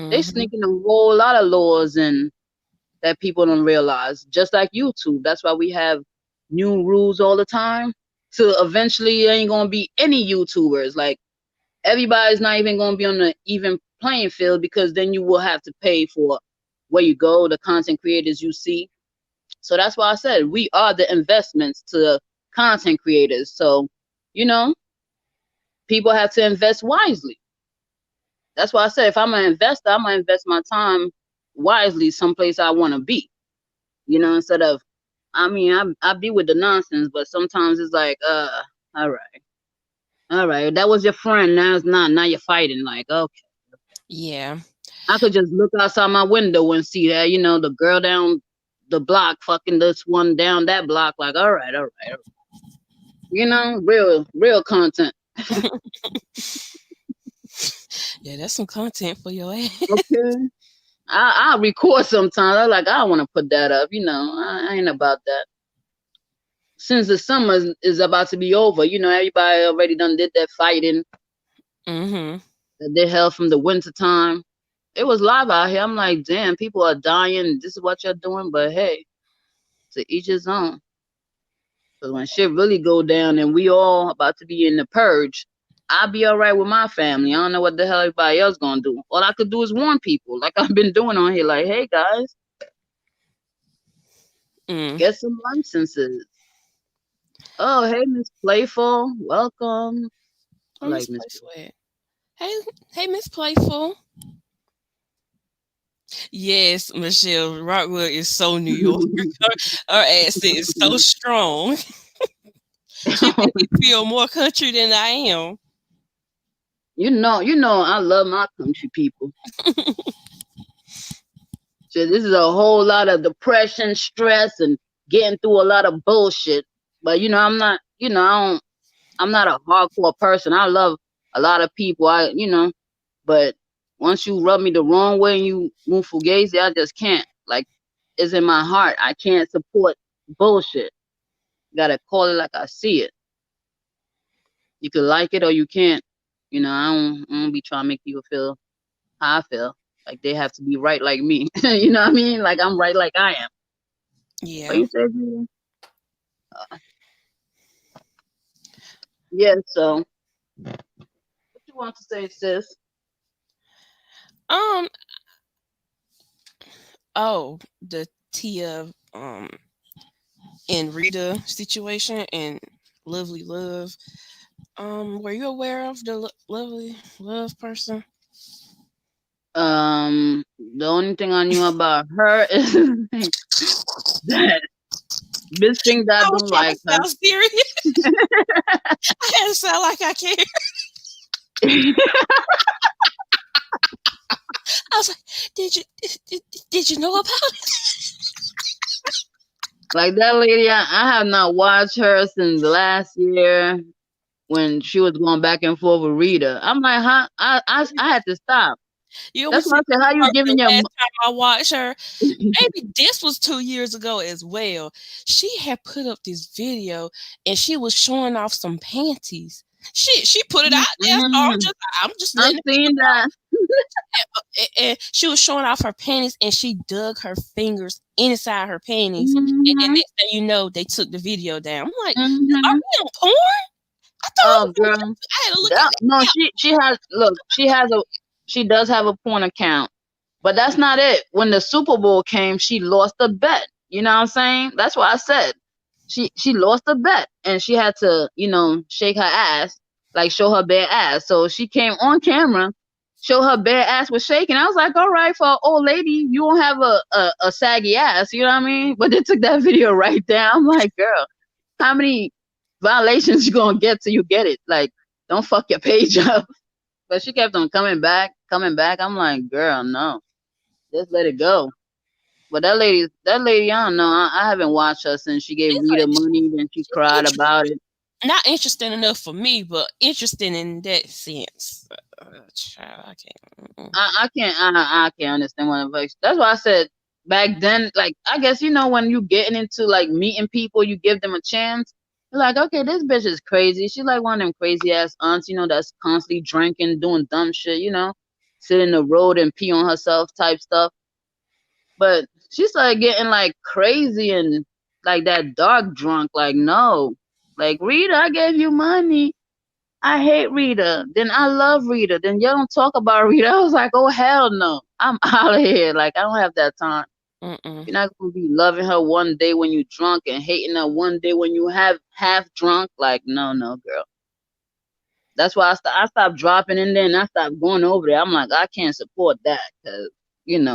They Mhm. sneaking a whole lot of laws and that people don't realize. Just like YouTube, that's why we have new rules all the time. So eventually, there ain't gonna be any YouTubers. Like everybody's not even gonna be on the even playing field because then you will have to pay for where you go, the content creators you see. So that's why I said we are the investments to the content creators. So, you know, people have to invest wisely. That's why I said if I'm an investor, I'm gonna invest my time wisely someplace I wanna be. Instead of I be with the nonsense, but sometimes it's like, all right. All right. That was your friend, now it's not. Now you're fighting. Like, okay. Yeah. I could just look outside my window and see that, the girl down the block fucking this one down that block. Like, all right, all right, all right. Real content. Yeah, that's some content for your ass. Okay. I record sometimes. I like I don't want to put that up. I ain't about that. Since the summer is about to be over, everybody already done did that fighting Mm-hmm. that they held from the winter time. It was live out here. I'm like, damn, people are dying. This is what you're doing, but hey, to each his own. Because when shit really go down and we all about to be in the purge, I'll be all right with my family. I don't know what the hell everybody else gonna do. All I could do is warn people, like I've been doing on here. Like, hey guys, Mm. get some licenses. Oh, hey Miss Playful, welcome. I Oh, Miss like Miss. Playful at? Hey, hey, Miss Playful. Yes, Michelle Rockwell is so New York. Her accent is so strong. She make me feel more country than I am. I love my country people. So this is a whole lot of depression, stress, and getting through a lot of bullshit. But I'm not. I'm not a hardcore person. I love a lot of people. But once you rub me the wrong way and you move fugazi, I just can't. Like, it's in my heart. I can't support bullshit. Gotta call it like I see it. You can like it or you can't. I don't be trying to make people feel how I feel. Like they have to be right like me. You know what I mean? Like I'm right like I am. What Yeah. you say, Julia? Yeah, so what you want to say, sis? Um. Oh, the Tia and Rita situation and Lovely Love. Were you aware of the Lovely Love person? The only thing I knew about her is that bitch think that I I was don't trying to like her. sound serious. I had to sound like I care. I was like, did you know about it? Like that lady, I have not watched her since last year when she was going back and forth with Rita. I'm like, huh? I had to stop. You want me That's to why tell I said, how you you the giving your last time I watched her? Maybe this was 2 years ago as well. She had put up this video and she was showing off some panties. She put it out there, so mm, I'm just I've letting it seen that. and she was showing off her panties and she dug her fingers inside her panties. And then Hmm. next thing you know, they took the video down. I'm like, are Hmm. we on porn? I thought Oh, it was girl. I had to look at That, no, she has. Look, she does have a porn account. But that's not it. When the Super Bowl came, she lost the bet. You know what I'm saying? That's what I said. She lost the bet and she had to, shake her ass, like show her bare ass. So she came on camera, show her bare ass was shaking. I was like, all right, for an old lady, you don't have a saggy ass, you know what I mean? But they took that video right down. I'm like, girl, how many violations you gonna get till you get it? Like, don't fuck your page up. But she kept on coming back, coming back. I'm like, girl, no. Just let it go. But that lady, I don't know. I haven't watched her since she gave she's Rita money, then she she's cried about interesting. it. Not interesting enough for me, but interesting in that sense. Child, I can't. Mm-mm. I can't understand what advice. That's why I said back then, like I guess when you getting into like meeting people, you give them a chance. You're like, okay, this bitch is crazy. She's like one of them crazy ass aunts, that's constantly drinking, doing dumb shit, sit in the road and pee on herself type stuff. But She started getting like crazy and like that dark drunk. Like, no, like Rita, I gave you money. I hate Rita. Then I love Rita. Then y'all don't talk about Rita. I was like, oh hell no, I'm out of here. Like, I don't have that time. Mm-mm. You're not gonna be loving her one day when you drunk and hating her one day when you have half drunk. Like, no, no, girl. That's why I stopped dropping in there and I stopped going over there. I'm like, I can't support that because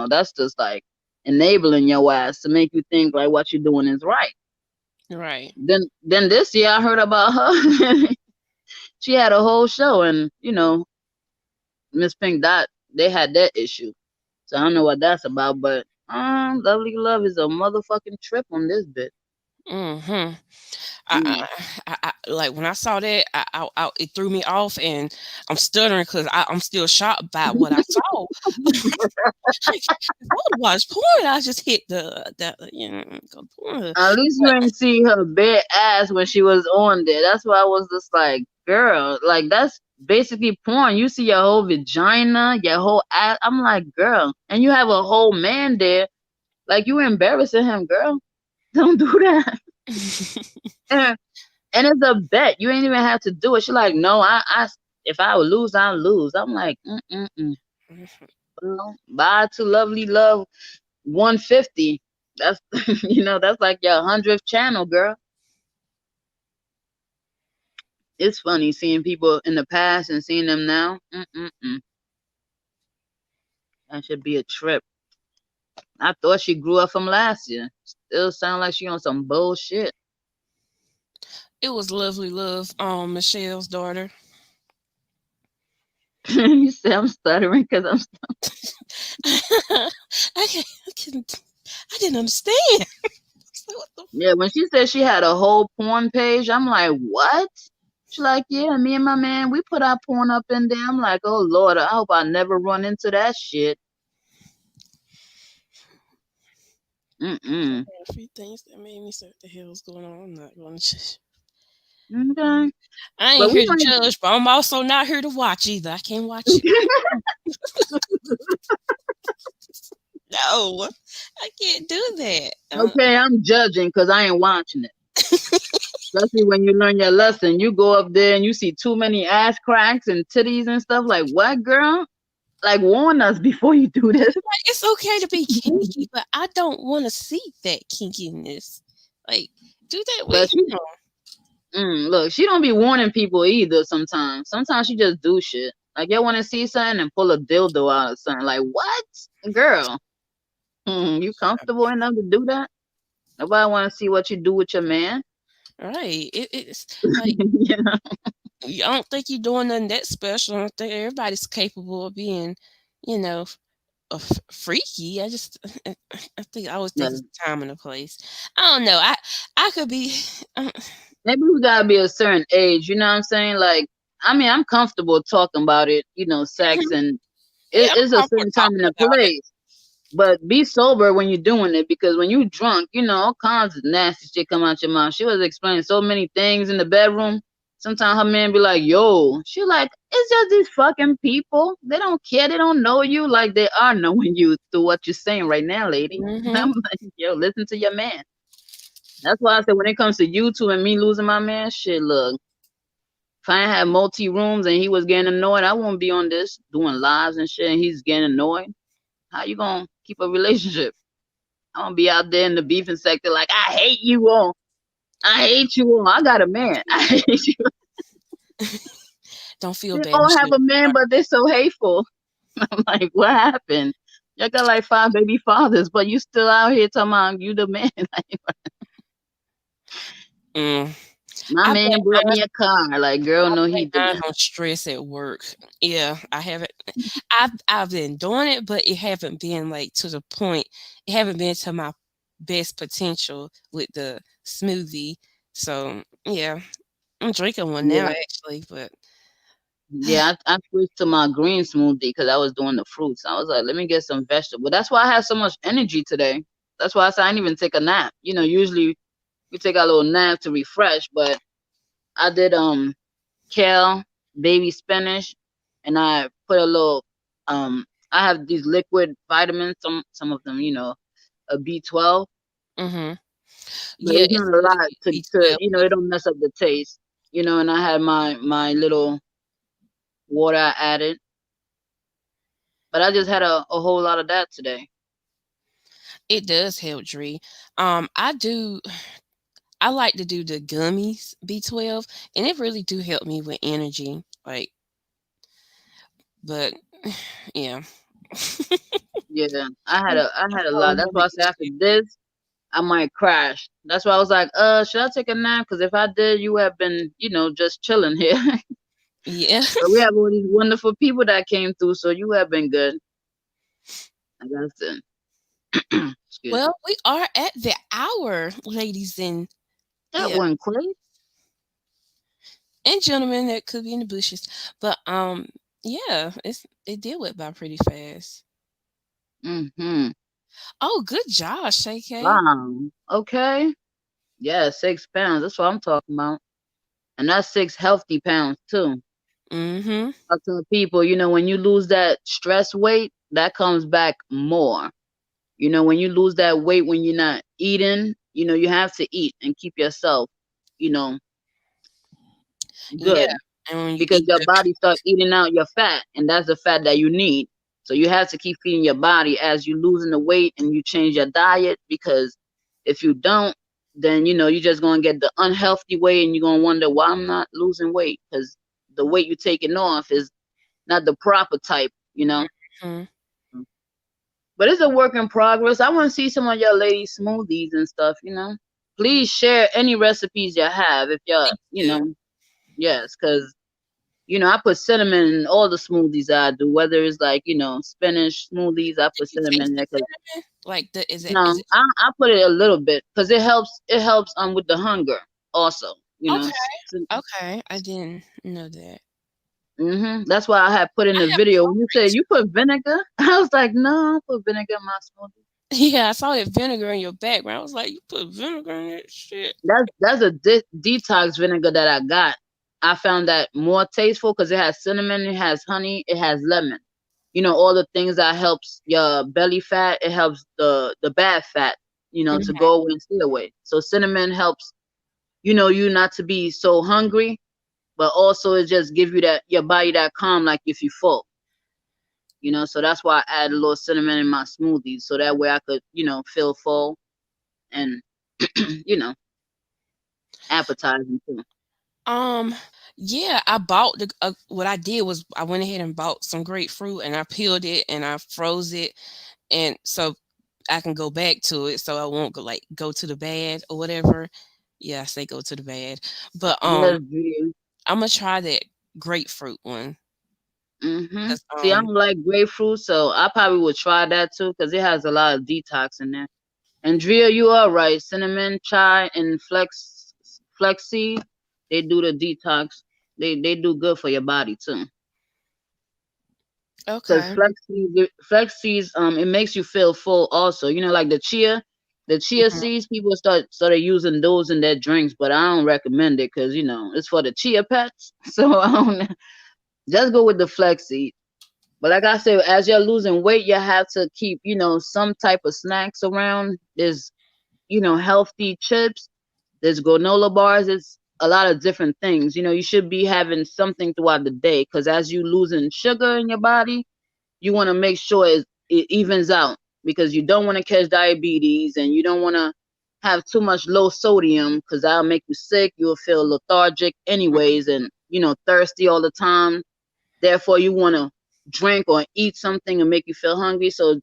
that's just like enabling your ass to make you think like what you're doing is right. Right. Then this year I heard about her. She had a whole show and Miss Pink Dot, they had that issue. So I don't know what that's about, but Lovely Love is a motherfucking trip on this bit. Mm-hmm. Mm. Like when I saw that, it threw me off, and I'm stuttering because I'm still shocked by what I saw. Like, if I would watch porn, I just hit go porn. At least you But ain't see her bare ass when she was on there. That's why I was just like, girl, like that's basically porn. You see your whole vagina, your whole ass. I'm like, girl, and you have a whole man there. Like you embarrassing him, girl. Don't do that. And, and it's a bet. You ain't even have to do it. She like, no, if I would lose, I'll lose. I'm like, well, bye to Lovely Love 150. That's that's like your 100th channel, girl. It's funny seeing people in the past and seeing them now. That should be a trip. I thought she grew up from last year. Still sound like she on some bullshit. it was Lovely Love, Michelle's daughter. You say I'm stuttering because I'm. I didn't understand. So what the Yeah, when she said she had a whole porn page, I'm like, what? She's like, yeah, me and my man, we put our porn up in there. I'm like, oh Lord, I hope I never run into that shit. Mm-mm. a few things that made me say, "What the hell's going on?" I'm not going to. Okay. I But ain't we here to might. judge, but I'm also not here to watch either. I can't watch it. No, I can't do that. Okay, I'm judging because I ain't watching it. Especially when you learn your lesson. You go up there and you see too many ass cracks and titties and stuff. Like, what, girl? Like, warn us before you do this. Like, it's okay to be kinky, but I don't want to see that kinkiness. Like, do that with But she, him. look, she don't be warning people either sometimes. Sometimes she just do shit. Like, you want to see something and pull a dildo out of something. Like, what? Girl, you comfortable enough to do that? Nobody want to see what you do with your man. Right. It's like, Yeah. I don't think you're doing nothing that special. I don't think everybody's capable of being, you know, freaky. I think I always think it's the time and the place. I don't know. I could be. Uh, Maybe we gotta be a certain age, you know what I'm saying? Like, I mean, I'm comfortable talking about it, sex, and yeah, it I'm is a comfortable certain time talking and a about it. place. But be sober when you're doing it because when you drunk, all kinds of nasty shit come out your mouth. She was explaining so many things in the bedroom. Sometimes her man be like, yo, she like, it's just these fucking people. They don't care. They don't know you like they are knowing you through what you're saying right now, lady. I'm Hmm. like, yo, listen to your man. That's why I said when it comes to YouTube and me losing my man, shit, look, if I ain't had multi rooms and he was getting annoyed, I won't be on this doing lives and shit and he's getting annoyed. How you gonna keep a relationship? I'm gonna be out there in the beefing sector like I hate you all. I hate you all. I got a man. I hate you. Don't feel They bad, all have Michelle. a man, but they're so hateful. I'm like, what happened? Y'all got like 5 baby fathers, but you still out here talking about you the man. Like, Mm. my I man brought me a car. Like, girl, no, he blame mine didn't. on stress at work. Yeah, I haven't. I've been doing it, but it haven't been like to the point. It haven't been to my best potential with the smoothie. So yeah, I'm drinking one now Yeah, actually, but yeah. I switched to my green smoothie because I was doing the fruits. I was like, let me get some vegetable. That's why I had so much energy today. That's why I said I didn't even take a nap. Usually we take our little nap to refresh, but I did kale, baby spinach, and I put a little I have these liquid vitamins, some of them, a B12, Mm-hmm. but Yeah, it's it's not a good to lot get to B12. it don't mess up the taste. And I had my little water I added, but I just had a whole lot of that today. It does help, Dree. I do. I like to do the gummies B12, and it really do help me with energy. Like, but yeah, Yeah, I'm I had a lot. growing That's on why the I said after issue. this, I might crash. That's why I was like, should I take a nap? Because if I did, you would have been, just chilling here. Yeah. But we have all these wonderful people that came through, so you have been good. I got to excuse me. Well, we are at the hour, ladies and That yeah, one quick. and gentlemen that could be in the bushes. But yeah, it did went by pretty fast. Mm-hmm. Oh, good job, Shay K. Wow. Okay. Yeah, 6 pounds. That's what I'm talking about. And that's 6 healthy pounds too. Mm-hmm. I tell people, when you lose that stress weight, that comes back more. When you lose that weight when you're not eating, you have to eat and keep yourself, you know, Yeah, good and when you because eat your the body start eating out your fat, and that's the fat that you need. So you have to keep feeding your body as you losing the weight and you change your diet because if you don't, then you're just gonna get the unhealthy weight and you're gonna wonder why I'm not losing weight because the weight you're taking off is not the proper type. Mhm. But it's a work in progress. I want to see some of your ladies smoothies and stuff. Please share any recipes you have if you're, Thank you. yes, because I put cinnamon in all the smoothies I do, whether it's like, spinach smoothies, I Do put you cinnamon taste in the there. Cause cinnamon? Like the is no, it I put it a little bit because it helps with the hunger also. okay? Okay, I didn't know that. That's why I had put in I the have video when you said always you put vinegar. I was like, no, I don't put vinegar in my smoothie. yeah, I saw that vinegar in your background. I was like, you put vinegar in that shit. That's a detox vinegar that I got. I found that more tasteful because it has cinnamon, it has honey, it has lemon. All the things that helps your belly fat. It helps the bad fat, to Mhm. go away and stay away. So cinnamon helps, you not to be so hungry, but also it just give you that your body that calm like if you full. So that's why I add a little cinnamon in my smoothies so that way I could, feel full and you know appetizing too. Um, yeah, I bought the what I did was I went ahead and bought some grapefruit and I peeled it and I froze it and so I can go back to it so I won't go to the bad or whatever. Yeah, I say go to the bad. But Yes, Julia. I'm gonna try that grapefruit one because See, I don't like grapefruit, so I probably would try that too because it has a lot of detox in there. And Drea, you are right. Cinnamon, chai, and flaxseed, they do the detox. They do good for your body too. Because okay. flax seeds, it makes you feel full also. Like the chia Mhm. seeds, people started using those in their drinks, but I don't recommend it because it's for the chia pets. So I don't just go with the flaxseed. But like I said, as you're losing weight, you have to keep, some type of snacks around. There's, healthy chips. There's granola bars. It's a lot of different things. You should be having something throughout the day because as you losing sugar in your body, you want to make sure it evens out because you don't want to catch diabetes and you don't want to have too much low sodium because that'll make you sick. You'll feel lethargic anyways and, thirsty all the time. Therefore, you want to drink or eat something and make you feel hungry. So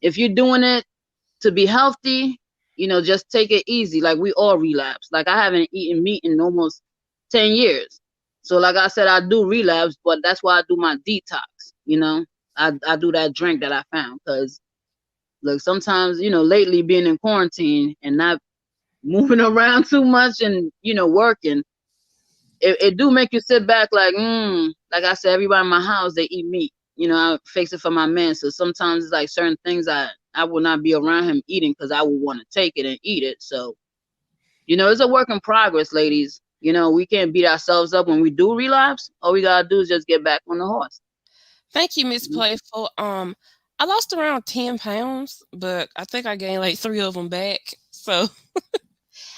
if you're doing it to be healthy, just take it easy. Like we all relapse. Like I haven't eaten meat in almost 10 years. So like I said, I do relapse, but that's why I do my detox. I do that drink that I found because look, sometimes, lately being in quarantine and not moving around too much and, working, it do make you sit back like I said, everybody in my house they eat meat. I fix it for my man. So sometimes it's like certain things I will not be around him eating because I will want to take it and eat it. So, it's a work in progress, ladies. We can't beat ourselves up when we do relapse. All we gotta do is just get back on the horse. Thank you, Miss Mhm. Playful. I lost around 10 pounds, but I think I gained like 3 of them back. So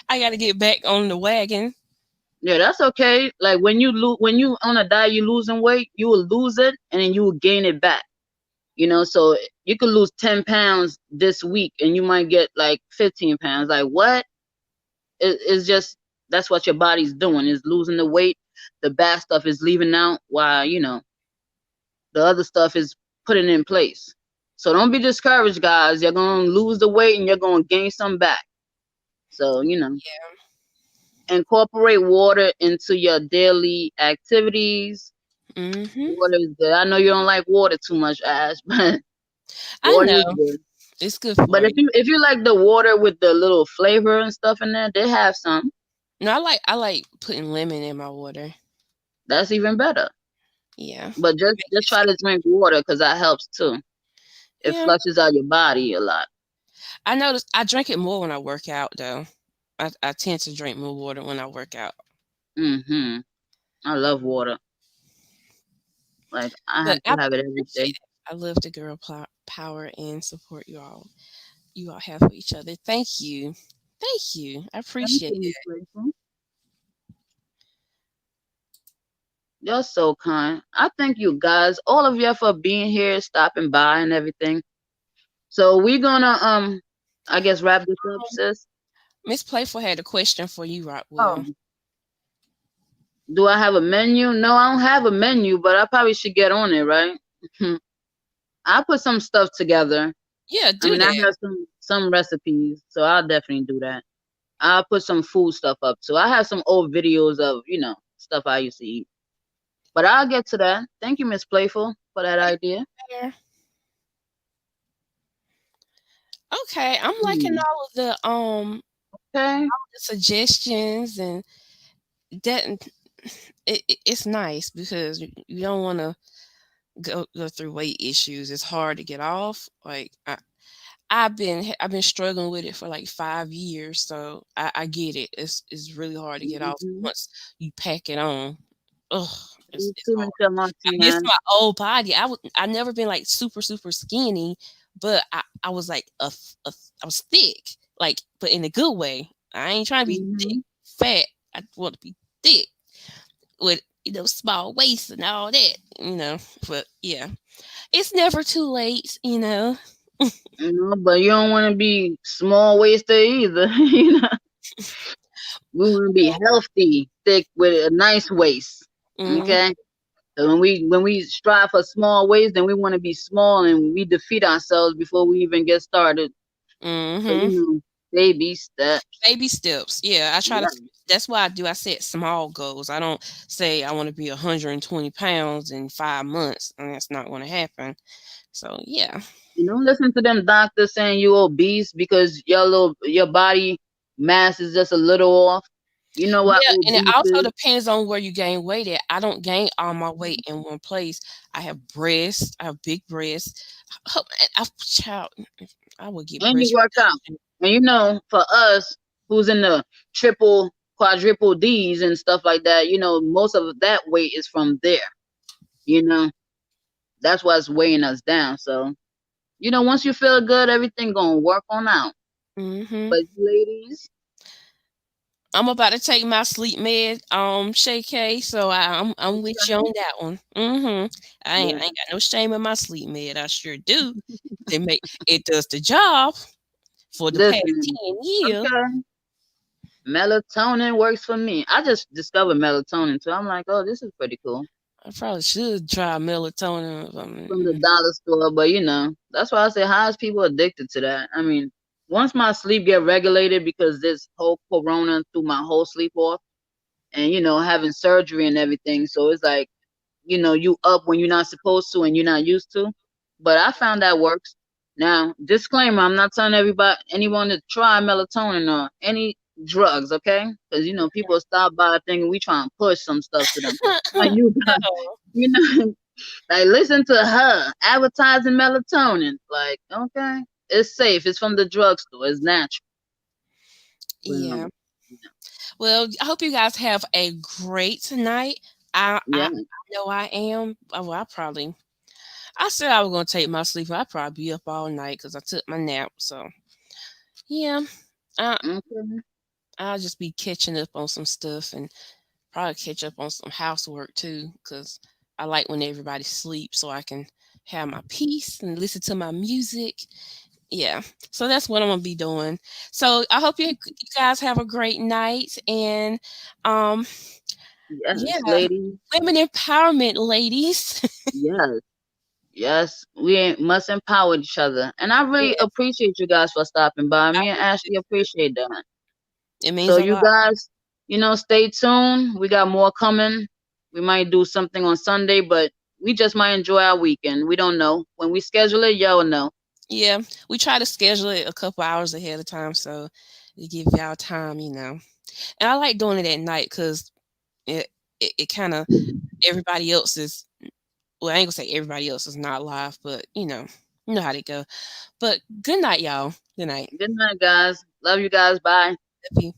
I got to get back on the wagon. Yeah, that's okay. Like when you on a diet, you losing weight, you will lose it and then you will gain it back. So you could lose 10 pounds this week and you might get like 15 pounds. Like what? It's just that's what your body's doing is losing the weight. The bad stuff is leaving out while the other stuff is putting in place. So don't be discouraged, guys. You're gonna lose the weight and you're gonna gain some back. So incorporate water into your daily activities. Mhm. Water is good. I know you don't like water too much, Ash, but I water is know. good. It's good But for if you. you like the water with the little flavor and stuff in there, they have some. No, I like putting lemon in my water. That's even better. Yeah. But just Makes just it try to taste. drink water because that helps too. It Yeah. flushes out your body a lot. I notice I drink it more when I work out though. I tend to drink more water when I work out. Hmm. I love water. Like I But have I to have it every day. appreciate it. I love the girl power and support you all have for each other. Thank you. Thank you. I Thank appreciate you, Miss it. Rachel. You're so kind. I thank you guys, all of you, for being here, stopping by, and everything. So we're gonna I guess wrap this up, sis. Miss Playful had a question for you, Oh, Rockwell. do I have a menu? No, I don't have a menu, but I probably should get on it, right? I put some stuff together. Yeah, I do mean, I that. have some recipes, so I'll definitely do that. I'll put some food stuff up too. I have some old videos of stuff I used to eat, but I'll get to that. Thank you, Miss Playful, for that idea. There. Okay, I'm liking Hmm. all of Okay. the suggestions and that it's nice because you don't want to go through weight issues. It's hard to get off. Like I've been struggling with it for like 5 years, so I get it. It's really hard to get off Mm-hmm. once you pack it on. Ugh, it's You it's too, hard. Michelle I miss Martinez. my old body. I never been like super super skinny, but I was like I was thick, like but in a good way. I ain't trying to be thick, Mm-hmm. fat. I want to be thick with small waist and all that. But yeah, it's never too late. But you don't want to be small waisted either. We want to be healthy, thick with a nice waist. Mm-hmm. Okay. So when we strive for small waist, then we want to be small and we defeat ourselves before we even get started. So Mm-hmm. baby steps. Baby steps. Yeah, I try to. Yeah. That's why I set small goals. I don't say I want to be 120 pounds in 5 months, and that's not going to happen. So yeah, Don't listen to them doctors saying you obese because your body mass is just a little off. You know what yeah, and it obese also is? depends on where you gain weight at. I don't gain all my weight in one place. I have breasts. I have big breasts. Child, I would get And you breast work out. reduction. And for us who's in the triple, quadruple D's and stuff like that, most of that weight is from there. You know, that's what's weighing us down. So, once you feel good, everything gonna work on out. Hmm. But ladies, I'm about to take my sleep med, Shay K. So I'm with you on that one. I ain't yeah, got no shame in my sleep med. I sure do. It does the job for the past listen, 10 years. okay. Melatonin works for me. I just discovered melatonin too. I'm like, oh, this is pretty cool. I probably should try melatonin. From the dollar store, but that's why I say how is people addicted to that? I mean, once my sleep get regulated because this whole corona threw my whole sleep off and having surgery and everything. So it's like, you up when you're not supposed to and you're not used to. But I found that works. Now, disclaimer, I'm not telling anyone to try melatonin or any drugs, okay? Because people stop by thinking we trying to push some stuff to them. Like you got, No. you know, like listen to her advertising melatonin. Like, okay, it's safe. It's from the drugstore. It's natural. Well, Yeah. Well, I hope you guys have a great night. I yeah. know I am. Oh, well, I probably. I said I was gonna take my sleep. I'd probably be up all night because I took my nap. So yeah, I, Okay. I'll just be catching up on some stuff and probably catch up on some housework too. Because I like when everybody sleeps so I can have my peace and listen to my music. Yeah, so that's what I'm gonna be doing. So I hope you guys have a great night and um Yes, yeah, ladies. women empowerment, ladies. Yes. Yes. Must empower each other. And I really Yes, appreciate you guys for stopping by. I Me and appreciate Ashley it. appreciate that. It So means a you lot. guys, stay tuned. We got more coming. We might do something on Sunday, but we just might enjoy our weekend. We don't know. When we schedule it, y'all know. Yeah, we try to schedule it a couple hours ahead of time so to give y'all time. And I like doing it at night because it kind of everybody else is. Well, I ain't gonna say everybody else is not live, but you know how they go. But good night, y'all. Good night. Good night, guys. Love you guys. Bye. Love you.